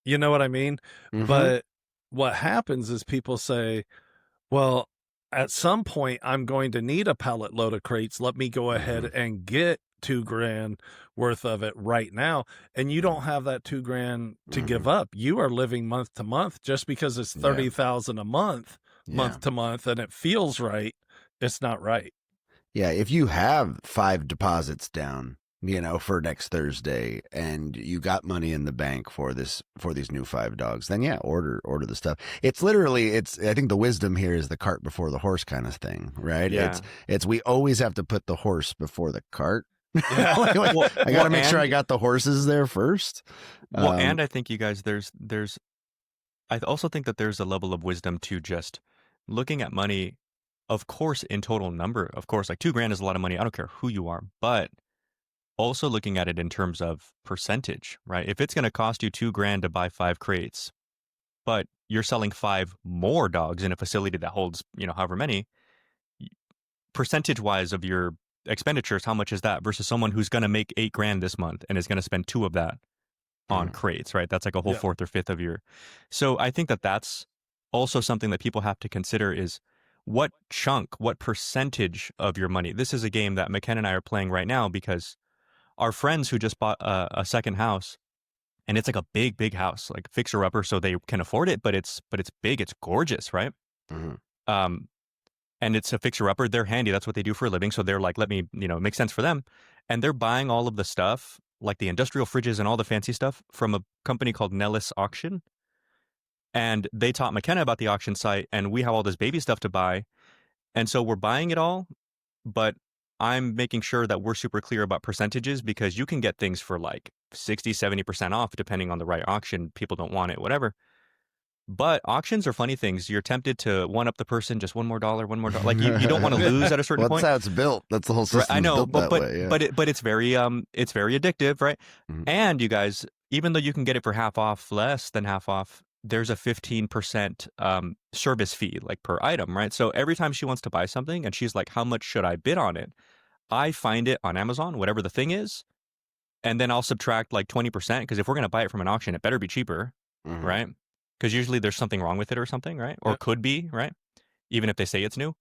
You know what I mean? But what happens is people say, well, at some point I'm going to need a pallet load of crates. Let me go ahead and get $2,000 worth of it right now. And you don't have that $2,000 to give up. You are living month to month. Just because it's $30,000 a month, month to month, and it feels right, it's not right. Yeah. If you have 5 deposits down, for next Thursday, and you got money in the bank for these new 5 dogs, then order the stuff. It's literally, I think the wisdom here is the cart before the horse kind of thing, right? Yeah. It's we always have to put the horse before the cart. I got to make sure I got the horses there first. Well, and I think you guys, I also think that there's a level of wisdom to just looking at money, of course, in total number. Of course, like $2,000 is a lot of money. I don't care who you are, but also looking at it in terms of percentage, right? If it's going to cost you $2,000 to buy 5 crates, but you're selling 5 more dogs in a facility that holds, however many, percentage wise of your expenditures, how much is that versus someone who's going to make $8,000 this month and is going to spend 2 of that on crates, right? That's like a whole fourth or fifth of your. So I think that that's also something that people have to consider is what percentage of your money. This is a game that McKenna and I are playing right now because our friends who just bought a second house, and it's like a big, big house, like fixer upper, so they can afford it, but it's big, it's gorgeous, right? And it's a fixer upper. They're handy. That's what they do for a living. So they're like, let me, it makes sense for them. And they're buying all of the stuff, like the industrial fridges and all the fancy stuff, from a company called Nellis Auction. And they taught McKenna about the auction site, and we have all this baby stuff to buy. And so we're buying it all, but I'm making sure that we're super clear about percentages because you can get things for like 60, 70% off depending on the right auction. People don't want it, whatever. But auctions are funny things. You're tempted to one up the person, just $1 more. Like you don't want to lose at a certain point. That's how it's built. That's the whole system. Right, I know, but it's very addictive, right? And you guys, even though you can get it for half off, less than half off, there's a 15% service fee, like per item, right? So every time she wants to buy something and she's like, how much should I bid on it? I find it on Amazon, whatever the thing is, and then I'll subtract like 20% because if we're going to buy it from an auction, it better be cheaper, right? Because usually there's something wrong with it or something, right? Or could be, right? Even if they say it's new.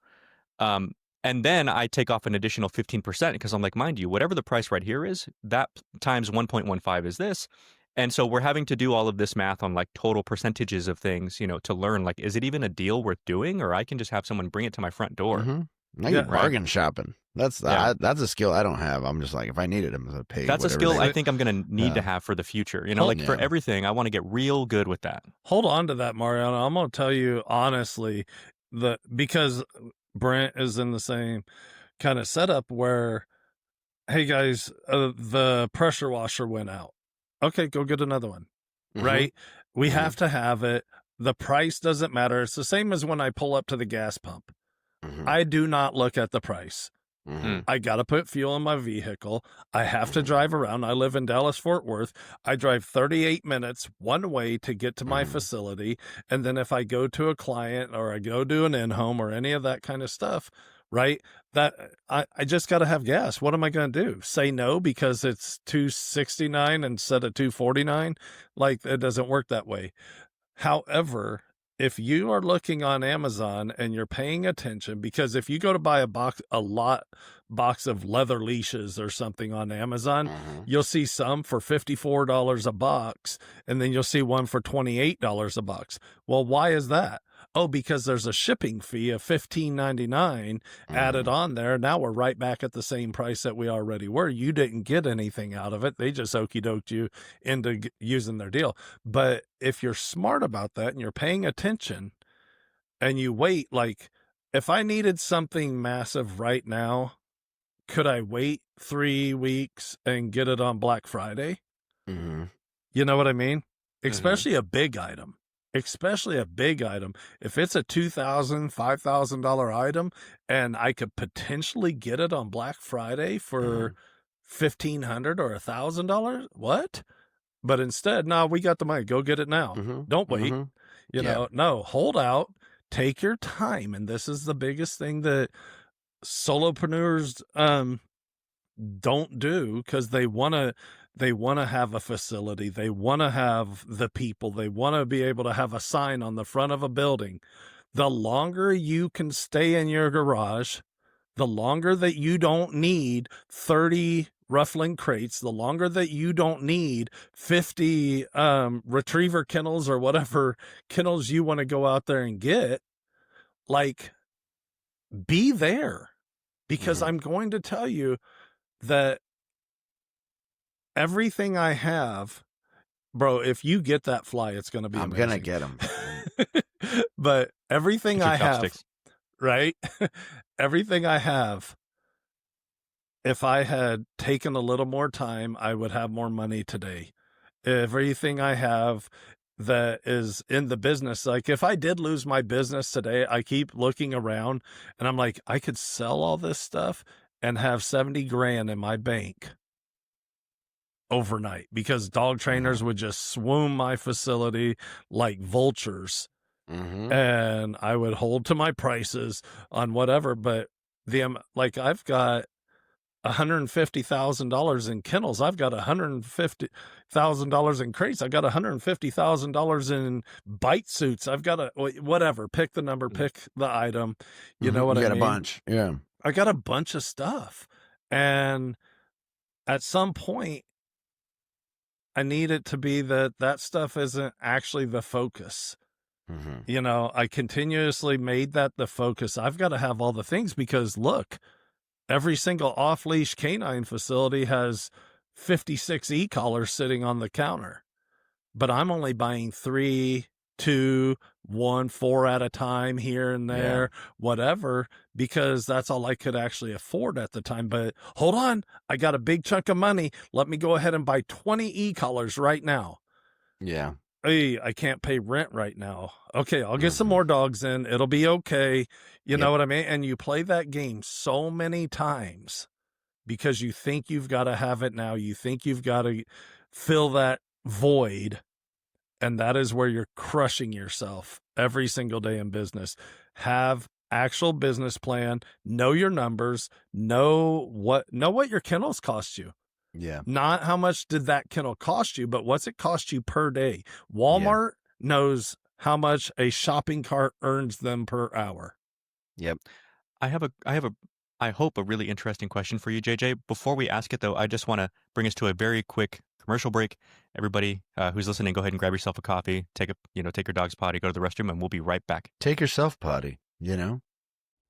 And then I take off an additional 15% because I'm like, mind you, whatever the price right here is, that times 1.15 is this. And so we're having to do all of this math on like total percentages of things, to learn, like, is it even a deal worth doing? Or I can just have someone bring it to my front door. I get bargain shopping. That's a skill I don't have. I'm just like, if I need it, I'm going to pay. That's a skill I think I'm going to need to have for the future. For everything, I want to get real good with that. Hold on to that, Mariano. I'm going to tell you honestly because Brent is in the same kind of setup where, hey guys, the pressure washer went out. Okay, go get another one, right? We have to have it. The price doesn't matter. It's the same as when I pull up to the gas pump. I do not look at the price. I got to put fuel in my vehicle. I have to drive around. I live in Dallas, Fort Worth. I drive 38 minutes one way to get to my facility. And then if I go to a client or I go to an in-home or any of that kind of stuff, right, that I just got to have gas. What am I going to do? Say no because it's $269 instead of $249? Like, it doesn't work that way. However, if you are looking on Amazon and you're paying attention, because if you go to buy a box of leather leashes or something on Amazon, you'll see some for $54 a box, and then you'll see one for $28 a box. Well, why is that? Oh, because there's a shipping fee of $15.99 added on there. Now we're right back at the same price that we already were. You didn't get anything out of it. They just okey-doked you into using their deal. But if you're smart about that and you're paying attention and you wait, like if I needed something massive right now, could I wait 3 weeks and get it on Black Friday? You know what I mean? Especially a big item. Especially a big item. If it's a $2,000, $5,000 item and I could potentially get it on Black Friday for $1,500 or $1,000, what? But instead, no, we got the money. Go get it now. Don't wait. You know, no, hold out. Take your time. And this is the biggest thing that solopreneurs don't do because they want to have a facility. They want to have the people. They want to be able to have a sign on the front of a building. The longer you can stay in your garage, the longer that you don't need 30 ruffling crates, the longer that you don't need 50 retriever kennels or whatever kennels you want to go out there and get, like, be there. Because I'm going to tell you that everything I have, bro, if you get that fly, it's going to be amazing. I'm going to get them. But everything I have, right? Everything I have if I had taken a little more time, I would have more money today. Everything I have that is in the business, like if I did lose my business today, I keep looking around and I'm like, I could sell all this stuff and have 70 grand in my bank overnight, because dog trainers would just swoon my facility like vultures. And I would hold to my prices on whatever. But like I've got $150,000 in kennels. I've got $150,000 in crates. I got $150,000 in bite suits. I've got whatever, pick the number, pick the item. You know what I mean? You got a bunch. Yeah. I got a bunch of stuff. And at some point, I need it to be that stuff isn't actually the focus. You know, I continuously made that the focus. I've got to have all the things, because look, every single off-leash canine facility has 56 e-collars sitting on the counter, but I'm only buying 3, 2, 1, 4 at a time here and there, whatever, because that's all I could actually afford at the time. But hold on, I got a big chunk of money. Let me go ahead and buy 20 e-collars right now. Yeah. Hey, I can't pay rent right now. Okay, I'll get some more dogs in. It'll be okay. You know what I mean? And you play that game so many times because you think you've got to have it now. You think you've got to fill that void. And that is where you're crushing yourself every single day in business. Have actual business plan, know your numbers, know what your kennels cost you. Yeah. Not how much did that kennel cost you, but what's it cost you per day? Walmart knows how much a shopping cart earns them per hour. Yep. I hope a really interesting question for you, JJ. Before we ask it, though, I just want to bring us to a very quick commercial break. Everybody who's listening, go ahead and grab yourself a coffee, take your dog's potty, go to the restroom, and we'll be right back. Take yourself potty, you know?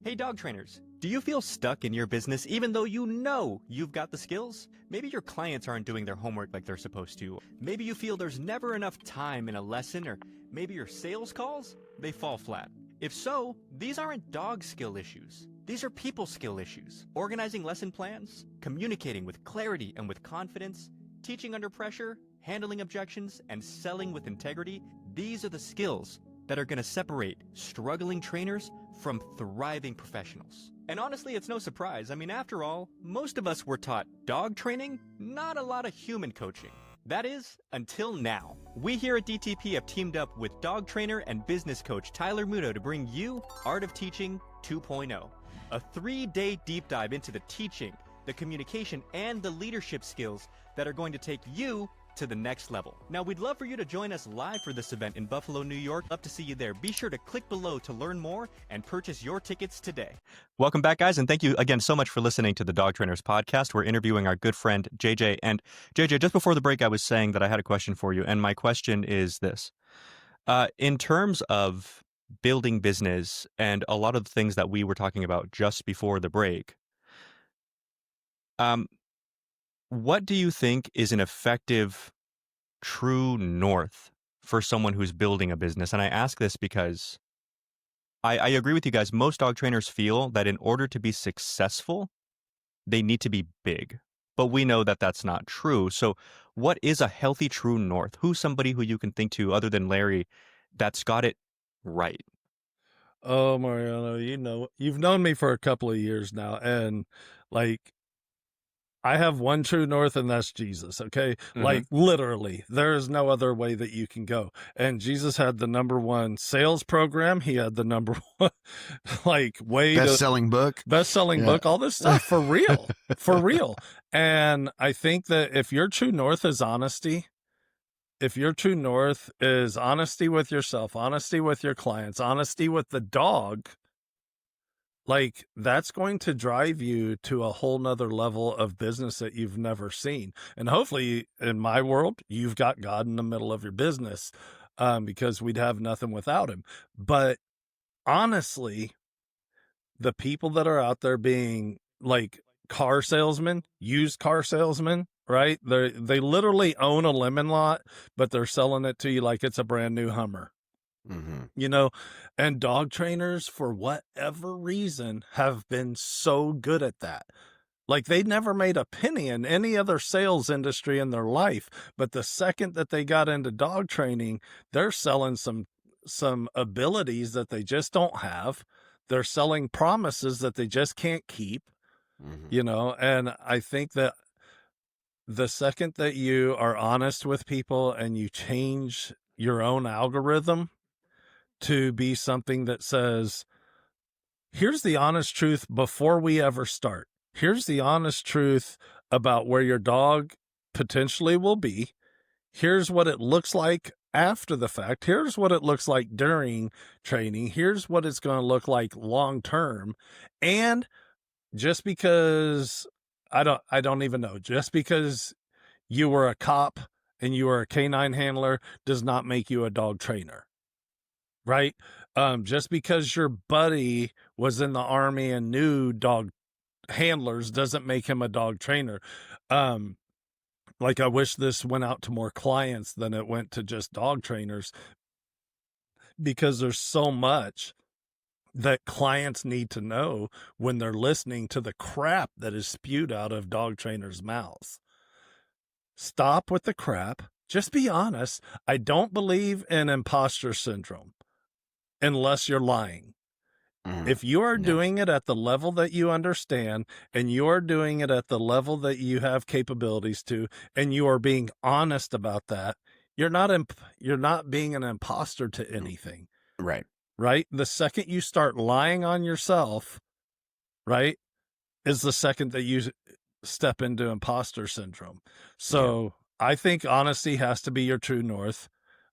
Hey, dog trainers, do you feel stuck in your business even though you know you've got the skills? Maybe your clients aren't doing their homework like they're supposed to. Maybe you feel there's never enough time in a lesson, or maybe your sales calls, they fall flat. If so, these aren't dog skill issues. These are people skill issues. Organizing lesson plans, communicating with clarity and with confidence, teaching under pressure, handling objections, and selling with integrity. These are the skills that are going to separate struggling trainers from thriving professionals. And honestly, it's no surprise. I mean, after all, most of us were taught dog training, not a lot of human coaching. That is, until now. We here at DTP have teamed up with dog trainer and business coach Tyler Muto to bring you Art of Teaching 2.0, a 3-day deep dive into the teaching, the communication, and the leadership skills that are going to take you to the next level. Now, we'd love for you to join us live for this event in Buffalo, New York. Love to see you there. Be sure to click below to learn more and purchase your tickets today. Welcome back, guys, and thank you again so much for listening to the Dog Trainers Podcast. We're interviewing our good friend, JJ. And JJ, just before the break, I was saying that I had a question for you, and my question is this. In terms of building business and a lot of the things that we were talking about just before the break, what do you think is an effective true north for someone who's building a business? And I ask this because I agree with you guys. Most dog trainers feel that in order to be successful, they need to be big. But we know that that's not true. So what is a healthy true north? Who's somebody who you can think to other than Larry that's got it right? Oh, Mariano, you've known me for a couple of years now, and like, I have one true north, and that's Jesus, okay? Like, literally, there is no other way that you can go. And Jesus had the #1 sales program. He had the #1, like, way best-selling book, all this stuff, for real, for real. And I think that if your true north is honesty, if your true north is honesty with yourself, honesty with your clients, honesty with the dog, like, that's going to drive you to a whole nother level of business that you've never seen. And hopefully, in my world, you've got God in the middle of your business, because we'd have nothing without him. But honestly, the people that are out there being like car salesmen, used car salesmen, right? They literally own a lemon lot, but they're selling it to you like it's a brand new Hummer. And dog trainers, for whatever reason, have been so good at that. Like, they never made a penny in any other sales industry in their life. But the second that they got into dog training, they're selling some abilities that they just don't have. They're selling promises that they just can't keep, and I think that the second that you are honest with people and you change your own algorithm to be something that says, here's the honest truth before we ever start. Here's the honest truth about where your dog potentially will be. Here's what it looks like after the fact. Here's what it looks like during training. Here's what it's going to look like long term. And just because I don't even know, just because you were a cop and you were a canine handler does not make you a dog trainer, right? Just because your buddy was in the Army and knew dog handlers doesn't make him a dog trainer. Like, I wish this went out to more clients than it went to just dog trainers, because there's so much that clients need to know when they're listening to the crap that is spewed out of dog trainers' mouths. Stop with the crap. Just be honest. I don't believe in imposter syndrome unless you're lying. If you are doing it at the level that you understand, and you are doing it at the level that you have capabilities to, and you are being honest about that, you're not being an imposter to anything. Right? The second you start lying on yourself, right, is the second that you step into imposter syndrome. So I think honesty has to be your true north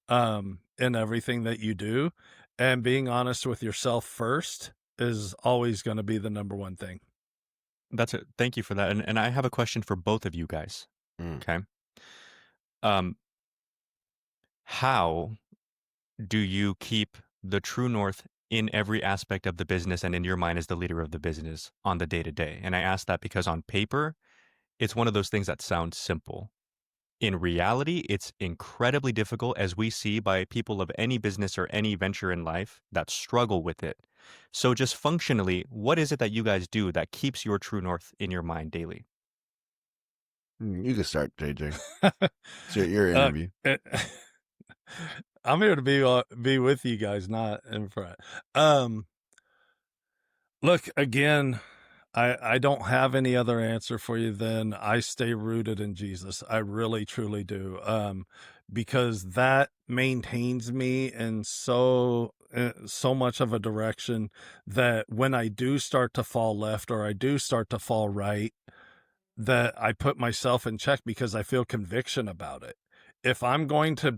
in everything that you do. And being honest with yourself first is always going to be the number one thing. That's it. Thank you for that. And I have a question for both of you guys. Okay. How do you keep the true north in every aspect of the business and in your mind as the leader of the business on the day-to-day? And I ask that because on paper, it's one of those things that sounds simple. In reality, it's incredibly difficult, as we see by people of any business or any venture in life that struggle with it. So just functionally, what is it that you guys do that keeps your true north in your mind daily? You can start, JJ. It's your interview. I'm here to be with you guys, not in front. Look, again, I don't have any other answer for you than I stay rooted in Jesus. I really, truly do. Because that maintains me in so much of a direction that when I do start to fall left or I do start to fall right, that I put myself in check because I feel conviction about it. If I'm going to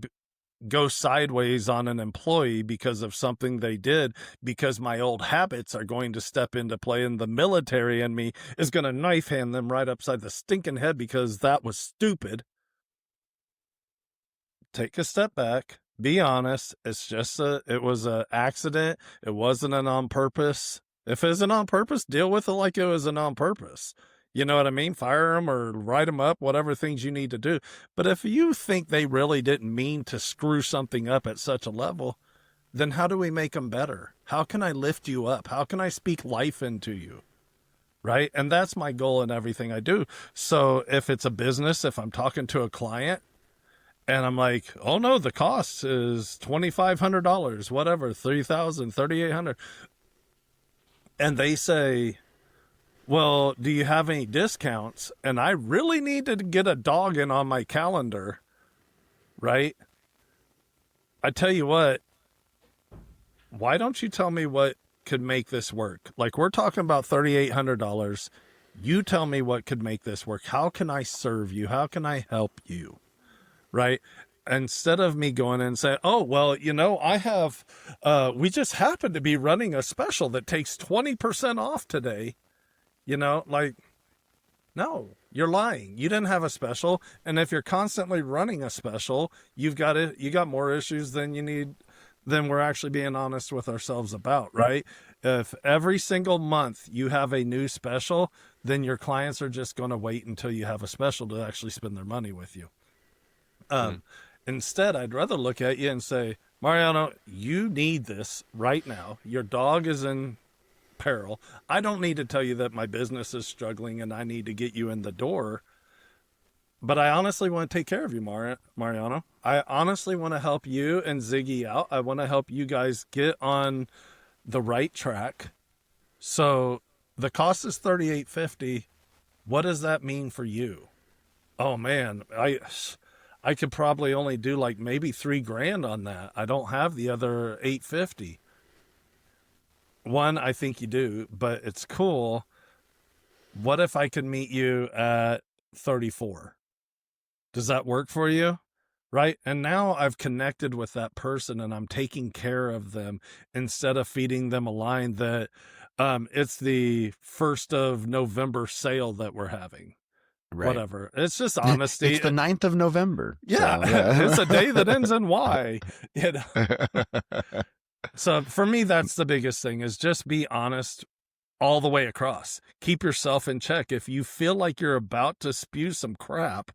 go sideways on an employee because of something they did, because my old habits are going to step into play, and the military in me is going to knife hand them right upside the stinking head because that was stupid. Take a step back, be honest. It's just it was an accident. It wasn't an on purpose. If it's an on purpose, deal with it like it was an on purpose. You know what I mean? Fire them or write them up, whatever things you need to do. But if you think they really didn't mean to screw something up at such a level, then how do we make them better? How can I lift you up? How can I speak life into you? Right? And that's my goal in everything I do. So if it's a business, if I'm talking to a client and I'm like, oh no, the cost is $2,500, whatever, $3,000, $3,800. And they say, well, do you have any discounts? And I really need to get a dog in on my calendar, right? I tell you what, why don't you tell me what could make this work? Like, we're talking about $3,800. You tell me what could make this work. How can I serve you? How can I help you? Right? Instead of me going in and saying, oh, well, I have, we just happen to be running a special that takes 20% off today. No, you're lying. You didn't have a special. And if you're constantly running a special, you got more issues than we're actually being honest with ourselves about, right? If every single month you have a new special, then your clients are just going to wait until you have a special to actually spend their money with you. Instead, I'd rather look at you and say, Mariano, you need this right now. Your dog is in peril. I don't need to tell you that my business is struggling and I need to get you in the door. But I honestly want to take care of you, Mariano. I honestly want to help you and Ziggy out. I want to help you guys get on the right track. So the cost is $38.50. What does that mean for you? Oh man, I could probably only do like maybe $3,000 on that. I don't have the other $850. One, I think you do, but it's cool. What if I could meet you at 34? Does that work for you? Right? And now I've connected with that person and I'm taking care of them instead of feeding them a line that it's the 1st of November sale that we're having. Right. Whatever. It's just honesty. It's the 9th of November. Yeah. So, yeah. It's a day that ends in Y. You know? So for me, that's the biggest thing, is just be honest all the way across. Keep yourself in check. If you feel like you're about to spew some crap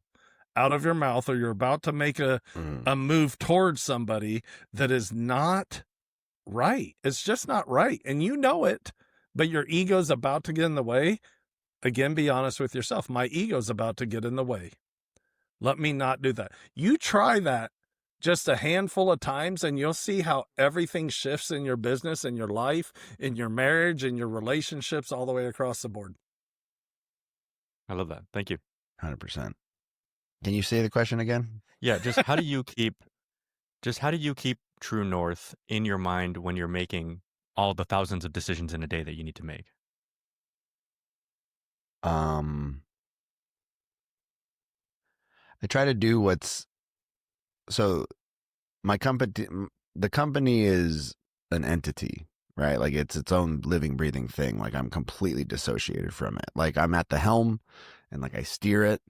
out of your mouth, or you're about to make a move towards somebody that is not right, it's just not right, and you know it, but your ego's about to get in the way, again, be honest with yourself. My ego's about to get in the way. Let me not do that. You try that just a handful of times and you'll see how everything shifts in your business, in your life, in your marriage, in your relationships, all the way across the board. I love that. Thank you. 100%. Can you say the question again? Yeah, just how do you keep true north in your mind when you're making all the thousands of decisions in a day that you need to make? I try to do so my company, the company is an entity, right? Like it's its own living, breathing thing. Like I'm completely dissociated from it. Like I'm at the helm and like I steer it,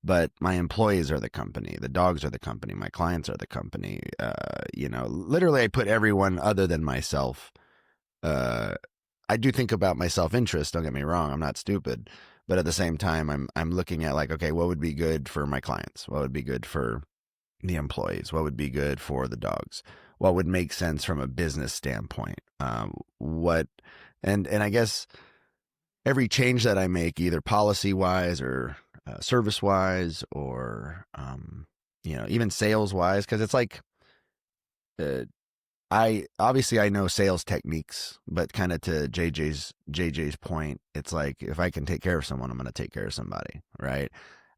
but my employees are the company. The dogs are the company. My clients are the company. Literally I put everyone other than myself. I do think about my self-interest. Don't get me wrong. I'm not stupid, but at the same time, I'm looking at like, okay, what would be good for my clients? What would be good for the employees? What would be good for the dogs? What would make sense from a business standpoint? And I guess every change that I make, either policy wise or service wise, or even sales wise, because it's like I know sales techniques, but kind of to JJ's point, it's like if I can take care of someone, I'm going to take care of somebody, right?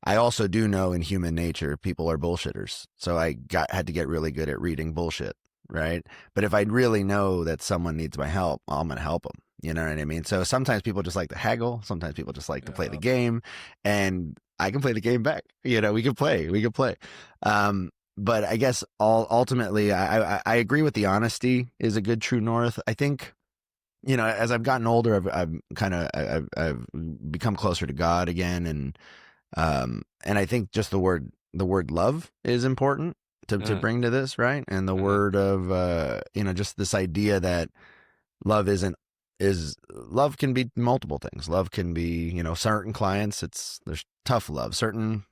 I also do know in human nature, people are bullshitters. So I had to get really good at reading bullshit, right? But if I really know that someone needs my help, I'm going to help them. You know what I mean? So sometimes people just like to haggle. Sometimes people just like to play the game, and I can play the game back. We can play. But I guess ultimately, I agree with the honesty is a good true north. I think, as I've gotten older, I've become closer to God again, and I think just the word love is important to bring to this, right? And the word of just this idea that love love can be multiple things. Love can be, certain clients, there's tough love. Certain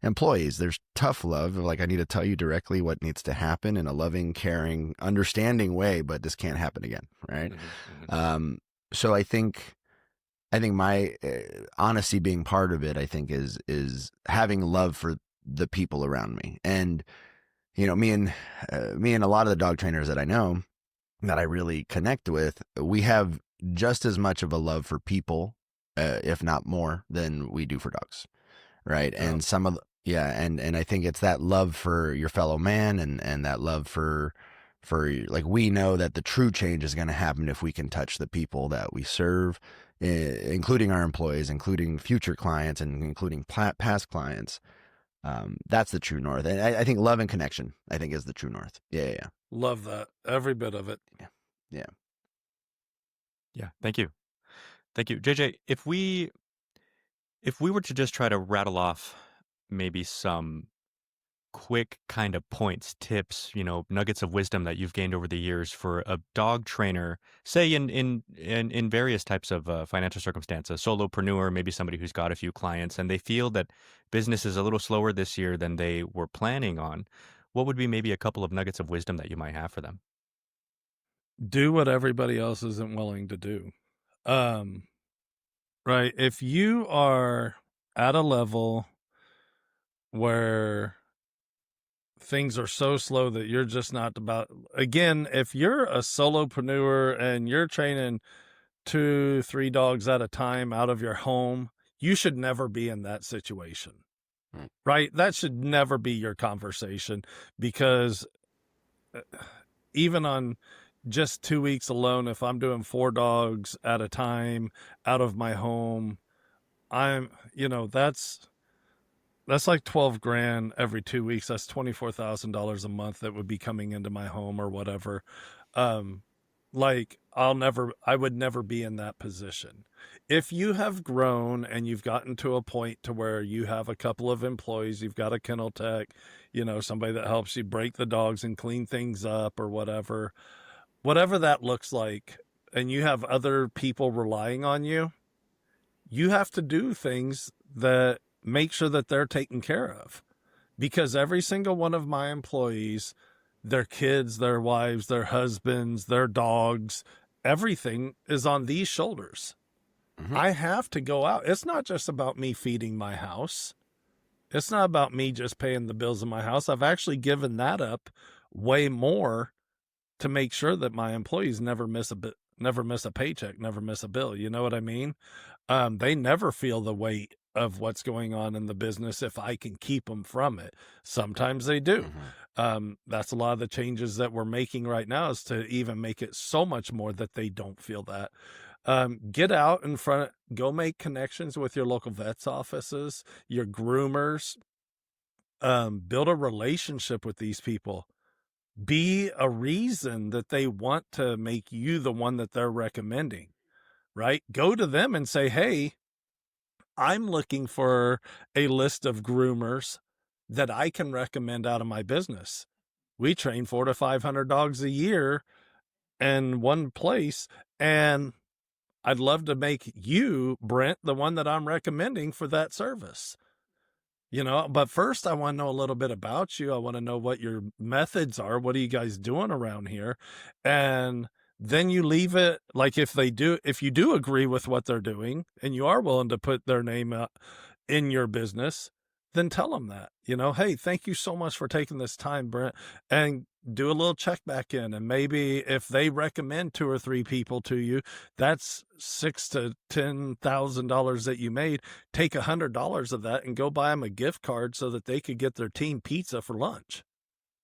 employees, there's tough love. Like, I need to tell you directly what needs to happen in a loving, caring, understanding way, but this can't happen again, right? So I think my honesty being part of it, I think is having love for the people around me. And, me and a lot of the dog trainers that I know that I really connect with, we have just as much of a love for people, if not more, than we do for dogs. Right. And and I think it's that love for your fellow man and that love for like, we know that the true change is going to happen if we can touch the people that we serve, including our employees, including future clients, and including past clients. That's the true north. And I think love and connection, I think, is the true north. Yeah. Love that. Every bit of it. Yeah. Thank you. JJ, if we were to just try to rattle off maybe some quick kind of points, tips, nuggets of wisdom that you've gained over the years for a dog trainer, say in various types of financial circumstances, solopreneur, maybe somebody who's got a few clients and they feel that business is a little slower this year than they were planning on, what would be maybe a couple of nuggets of wisdom that you might have for them? do what everybody else isn't willing to do. Right. If you are at a level where things are so slow that you're just not about, again, if you're a solopreneur and you're training 2-3 dogs at a time out of your home, you should never be in that situation. Right? That should never be your conversation, because even on just 2 weeks alone, if I'm doing 4 dogs at a time out of my home, that's like 12 grand every 2 weeks. That's $24,000 a month that would be coming into my home or whatever. I would never be in that position. If you have grown and you've gotten to a point to where you have a couple of employees, you've got a kennel tech, somebody that helps you break the dogs and clean things up or whatever that looks like, and you have other people relying on you, you have to do things that make sure that they're taken care of. Because every single one of my employees, their kids, their wives, their husbands, their dogs, everything is on these shoulders. Mm-hmm. I have to go out. It's not just about me feeding my house. It's not about me just paying the bills in my house. I've actually given that up way more to make sure that my employees never miss a paycheck, never miss a bill. You know what I mean? They never feel the weight of what's going on in the business if I can keep them from it. Sometimes they do. Mm-hmm. That's a lot of the changes that we're making right now, is to even make it so much more that they don't feel that. Get out in front, go make connections with your local vets offices, your groomers, build a relationship with these people. Be a reason that they want to make you the one that they're recommending, right? Go to them and say, hey, I'm looking for a list of groomers that I can recommend out of my business. We train 400 to 500 dogs a year in one place, and I'd love to make you, Brent, the one that I'm recommending for that service. But first I want to know a little bit about you. I want to know what your methods are. What are you guys doing around here? And then you leave it, like if you do agree with what they're doing and you are willing to put their name in your business, then tell them that, hey, thank you so much for taking this time, Brent, and do a little check back in. And maybe if they recommend 2 or 3 people to you, that's $6,000 to $10,000 that you made. Take $100 of that and go buy them a gift card so that they could get their team pizza for lunch.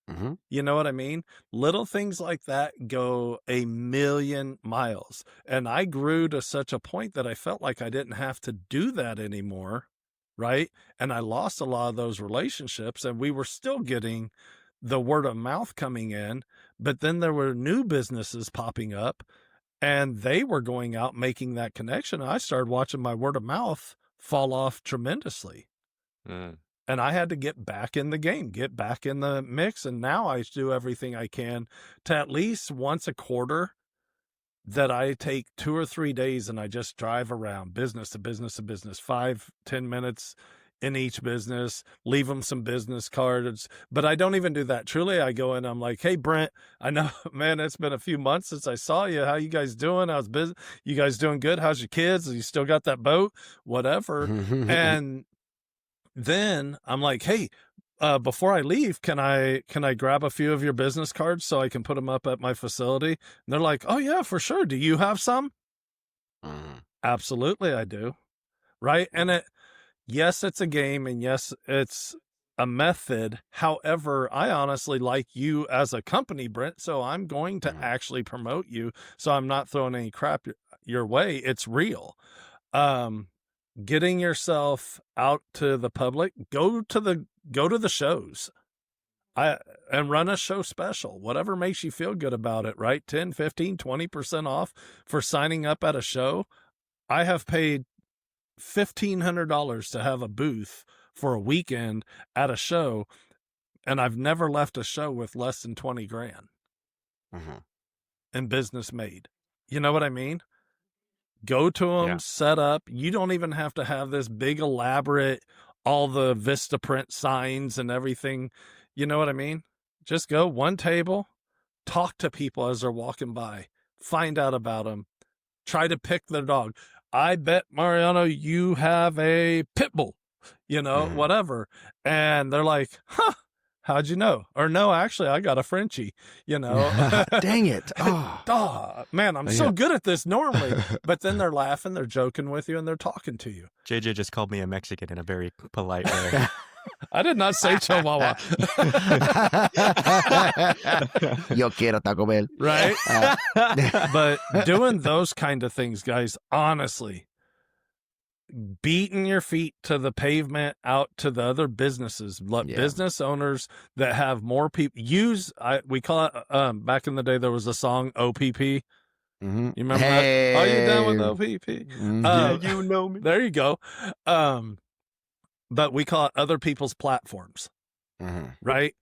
Mm-hmm. You know what I mean? Little things like that go a million miles. And I grew to such a point that I felt like I didn't have to do that anymore. Right. And I lost a lot of those relationships, and we were still getting the word of mouth coming in, but then there were new businesses popping up and they were going out making that connection. I started watching my word of mouth fall off tremendously. And I had to get back in the game, get back in the mix. And now I do everything I can to at least once a quarter that I take 2 or 3 days and I just drive around business to business to business, 5-10 minutes in each business, leave them some business cards. But I don't even do that. Truly, I go in, I'm like, hey, Brent, I know, man, it's been a few months since I saw you. How you guys doing? How's business? You guys doing good? How's your kids? You still got that boat? Whatever. And then I'm like, hey, before I leave, can I grab a few of your business cards so I can put them up at my facility? And they're like, oh yeah, for sure. Do you have some? Absolutely, I do. Right. And yes, it's a game, and yes, it's a method. However, I honestly like you as a company, Brent, so I'm going to actually promote you. So I'm not throwing any crap your way. It's real. Getting yourself out to the public, go to the shows. And run a show special, whatever makes you feel good about it, right? 10, 15, 20% off for signing up at a show. I have paid $1,500 to have a booth for a weekend at a show, and I've never left a show with less than 20 grand in business made. You know what I mean? Go to them, set up. You don't even have to have this big elaborate, all the Vistaprint signs and everything. You know what I mean? Just go one table, talk to people as they're walking by. find out about them, try to pick their dog. I bet, Mariano, you have a pit bull, whatever. And they're like, huh, how'd you know? Or no, actually, I got a Frenchie, Dang it. Oh, man, I'm so good at this normally. But then they're laughing, they're joking with you, and they're talking to you. JJ just called me a Mexican in a very polite way. I did not say Chihuahua. Yo quiero Taco Bell. Right? But doing those kind of things, guys, honestly, beating your feet to the pavement out to the other businesses, business owners that have more people we call it, back in the day, there was a song, OPP. Mm-hmm. You remember that? Are you down with OPP? Mm-hmm. Yeah, you know me. There you go. But we call it other people's platforms, right?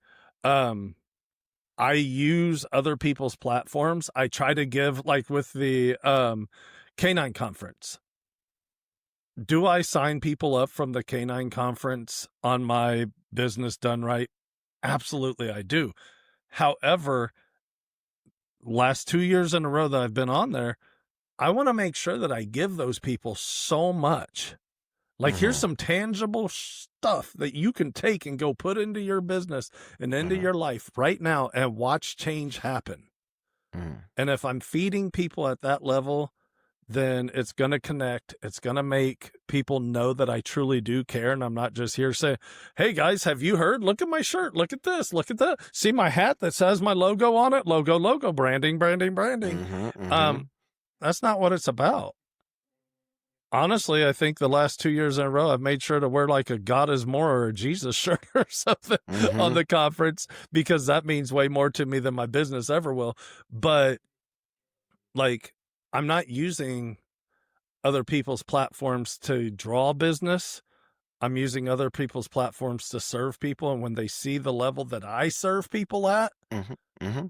I use other people's platforms. I try to give, like with the Canine Conference. Do I sign people up from the Canine Conference on my business done right? Absolutely, I do. However, last 2 years in a row that I've been on there, I want to make sure that I give those people so much. Like, here's some tangible stuff that you can take and go put into your business and into your life right now and watch change happen. And if I'm feeding people at that level, then it's going to connect. It's going to make people know that I truly do care. And I'm not just here saying, hey, guys, have you heard? Look at my shirt. Look at this. Look at that. See my hat that says my logo on it? Logo, branding. That's not what it's about. Honestly, I think the last 2 years in a row, I've made sure to wear like a God is More or a Jesus shirt or something on the conference, because that means way more to me than my business ever will. But like, I'm not using other people's platforms to draw business. I'm using other people's platforms to serve people. And when they see the level that I serve people at,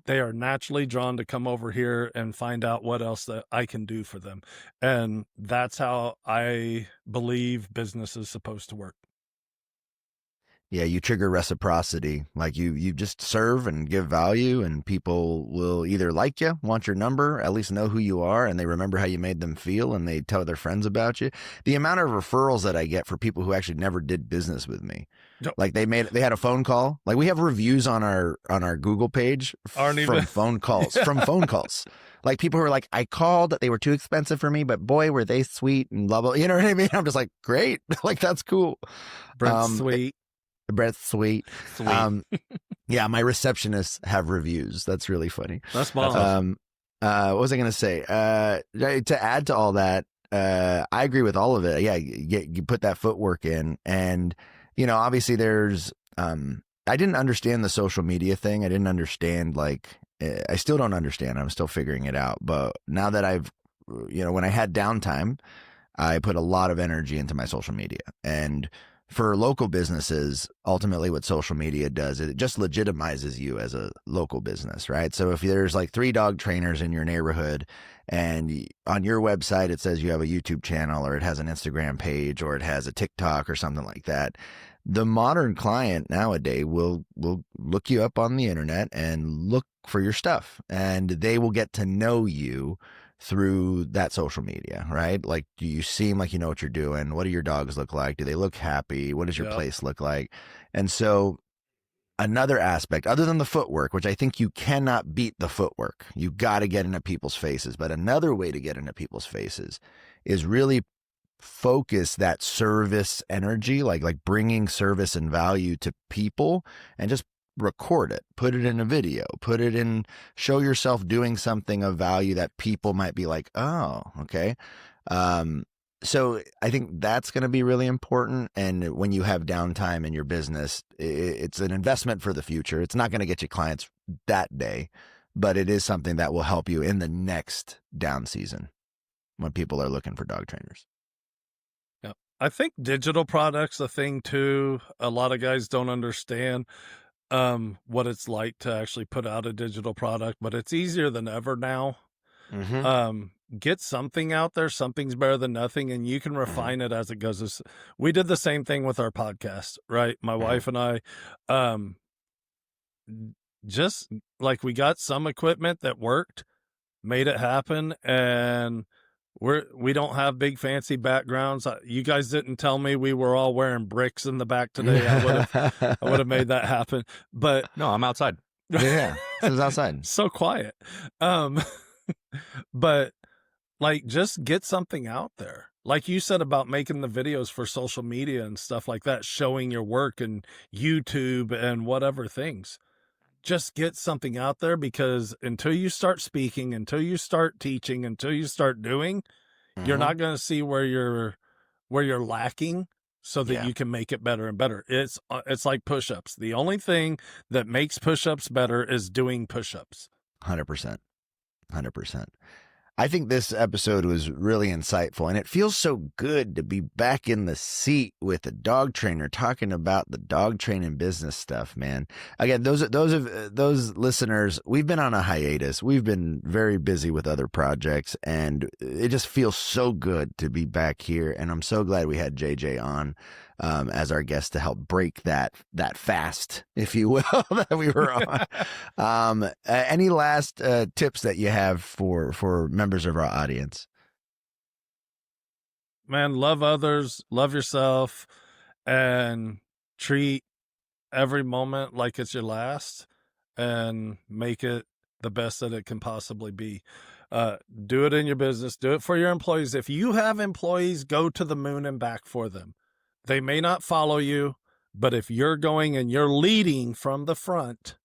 they are naturally drawn to come over here and find out what else that I can do for them. And that's how I believe business is supposed to work. Yeah, you trigger reciprocity. Like you just serve and give value, and people will either like you, want your number, at least know who you are, and they remember how you made them feel, and they tell their friends about you. The amount of referrals that I get for people who actually never did business with me, like they had a phone call. Like we have reviews on our Google page from phone calls, Like people who are like, I called, they were too expensive for me, but boy, were they sweet and blah, blah. You know what I mean? I'm just like, great. Like, that's cool. Brent's sweet. Brett's sweet. Yeah, my receptionists have reviews. That's really funny. That's awesome. What was I going to say? To add to all that, I agree with all of it. Yeah, you put that footwork in, and obviously there's. I didn't understand the social media thing. I didn't understand, I still don't understand. I'm still figuring it out. But now that I've, when I had downtime, I put a lot of energy into my social media. And for local businesses, ultimately what social media does is it just legitimizes you as a local business, right? So if there's like 3 dog trainers in your neighborhood and on your website it says you have a YouTube channel, or it has an Instagram page, or it has a TikTok or something like that, the modern client nowadays will look you up on the internet and look for your stuff, and they will get to know you through that social media, right? Like, do you seem like you know what you're doing? What do your dogs look like? Do they look happy? What does your place look like? And so another aspect, other than the footwork, which I think you cannot beat the footwork, you got to get into people's faces. But another way to get into people's faces is really focus that service energy, like bringing service and value to people, and just record it, put it in a video, show yourself doing something of value that people might be like, oh, okay. So I think that's going to be really important. And when you have downtime in your business, it's an investment for the future. It's not going to get you clients that day, but it is something that will help you in the next down season when people are looking for dog trainers. Yeah. I think digital products a thing too. A lot of guys don't understand what it's like to actually put out a digital product, but it's easier than ever now. Get something out there. Something's better than nothing, and you can refine it as it goes. We did the same thing with our podcast, right? My wife and I, just like we got some equipment that worked, made it happen, and we don't have big fancy backgrounds. You guys didn't tell me we were all wearing bricks in the back today. I would have made that happen. But No, I'm outside. Yeah, it was outside. So quiet. But like, just get something out there. Like you said about making the videos for social media and stuff like that, showing your work and YouTube and whatever things. Just get something out there, because until you start speaking, until you start teaching, until you start doing, you're not going to see where you're lacking, so that you can make it better and better. It's like push-ups. The only thing that makes push-ups better is doing push-ups. 100%. 100%. I think this episode was really insightful, and it feels so good to be back in the seat with a dog trainer talking about the dog training business stuff, man. Again, those listeners, we've been on a hiatus. We've been very busy with other projects, and it just feels so good to be back here. And I'm so glad we had JJ on as our guest to help break that fast, if you will, that we were on. Any last tips that you have for members of our audience? Man, love others, love yourself, and treat every moment like it's your last, and make it the best that it can possibly be. Do it in your business. Do it for your employees. If you have employees, go to the moon and back for them. They may not follow you, but if you're going and you're leading from the front,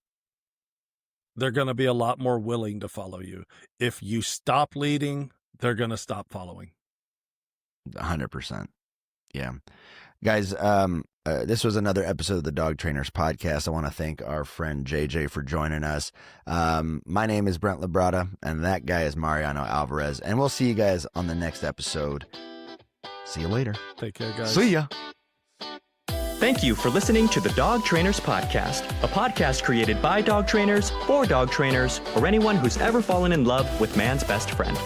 they're going to be a lot more willing to follow you. If you stop leading, they're going to stop following. 100%. Yeah. Guys, this was another episode of the Dog Trainers Podcast. I want to thank our friend JJ for joining us. My name is Brent Labrada, and that guy is Mariano Alvarez. And we'll see you guys on the next episode. See you later. Take care, guys. See ya. Thank you for listening to the Dog Trainers Podcast, a podcast created by dog trainers, for dog trainers, or anyone who's ever fallen in love with man's best friend.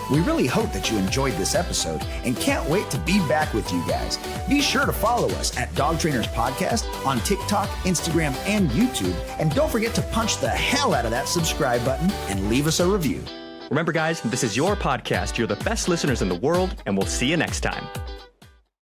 We really hope that you enjoyed this episode and can't wait to be back with you guys. Be sure to follow us at Dog Trainers Podcast on TikTok, Instagram, and YouTube. And don't forget to punch the hell out of that subscribe button and leave us a review. Remember, guys, this is your podcast. You're the best listeners in the world, and we'll see you next time.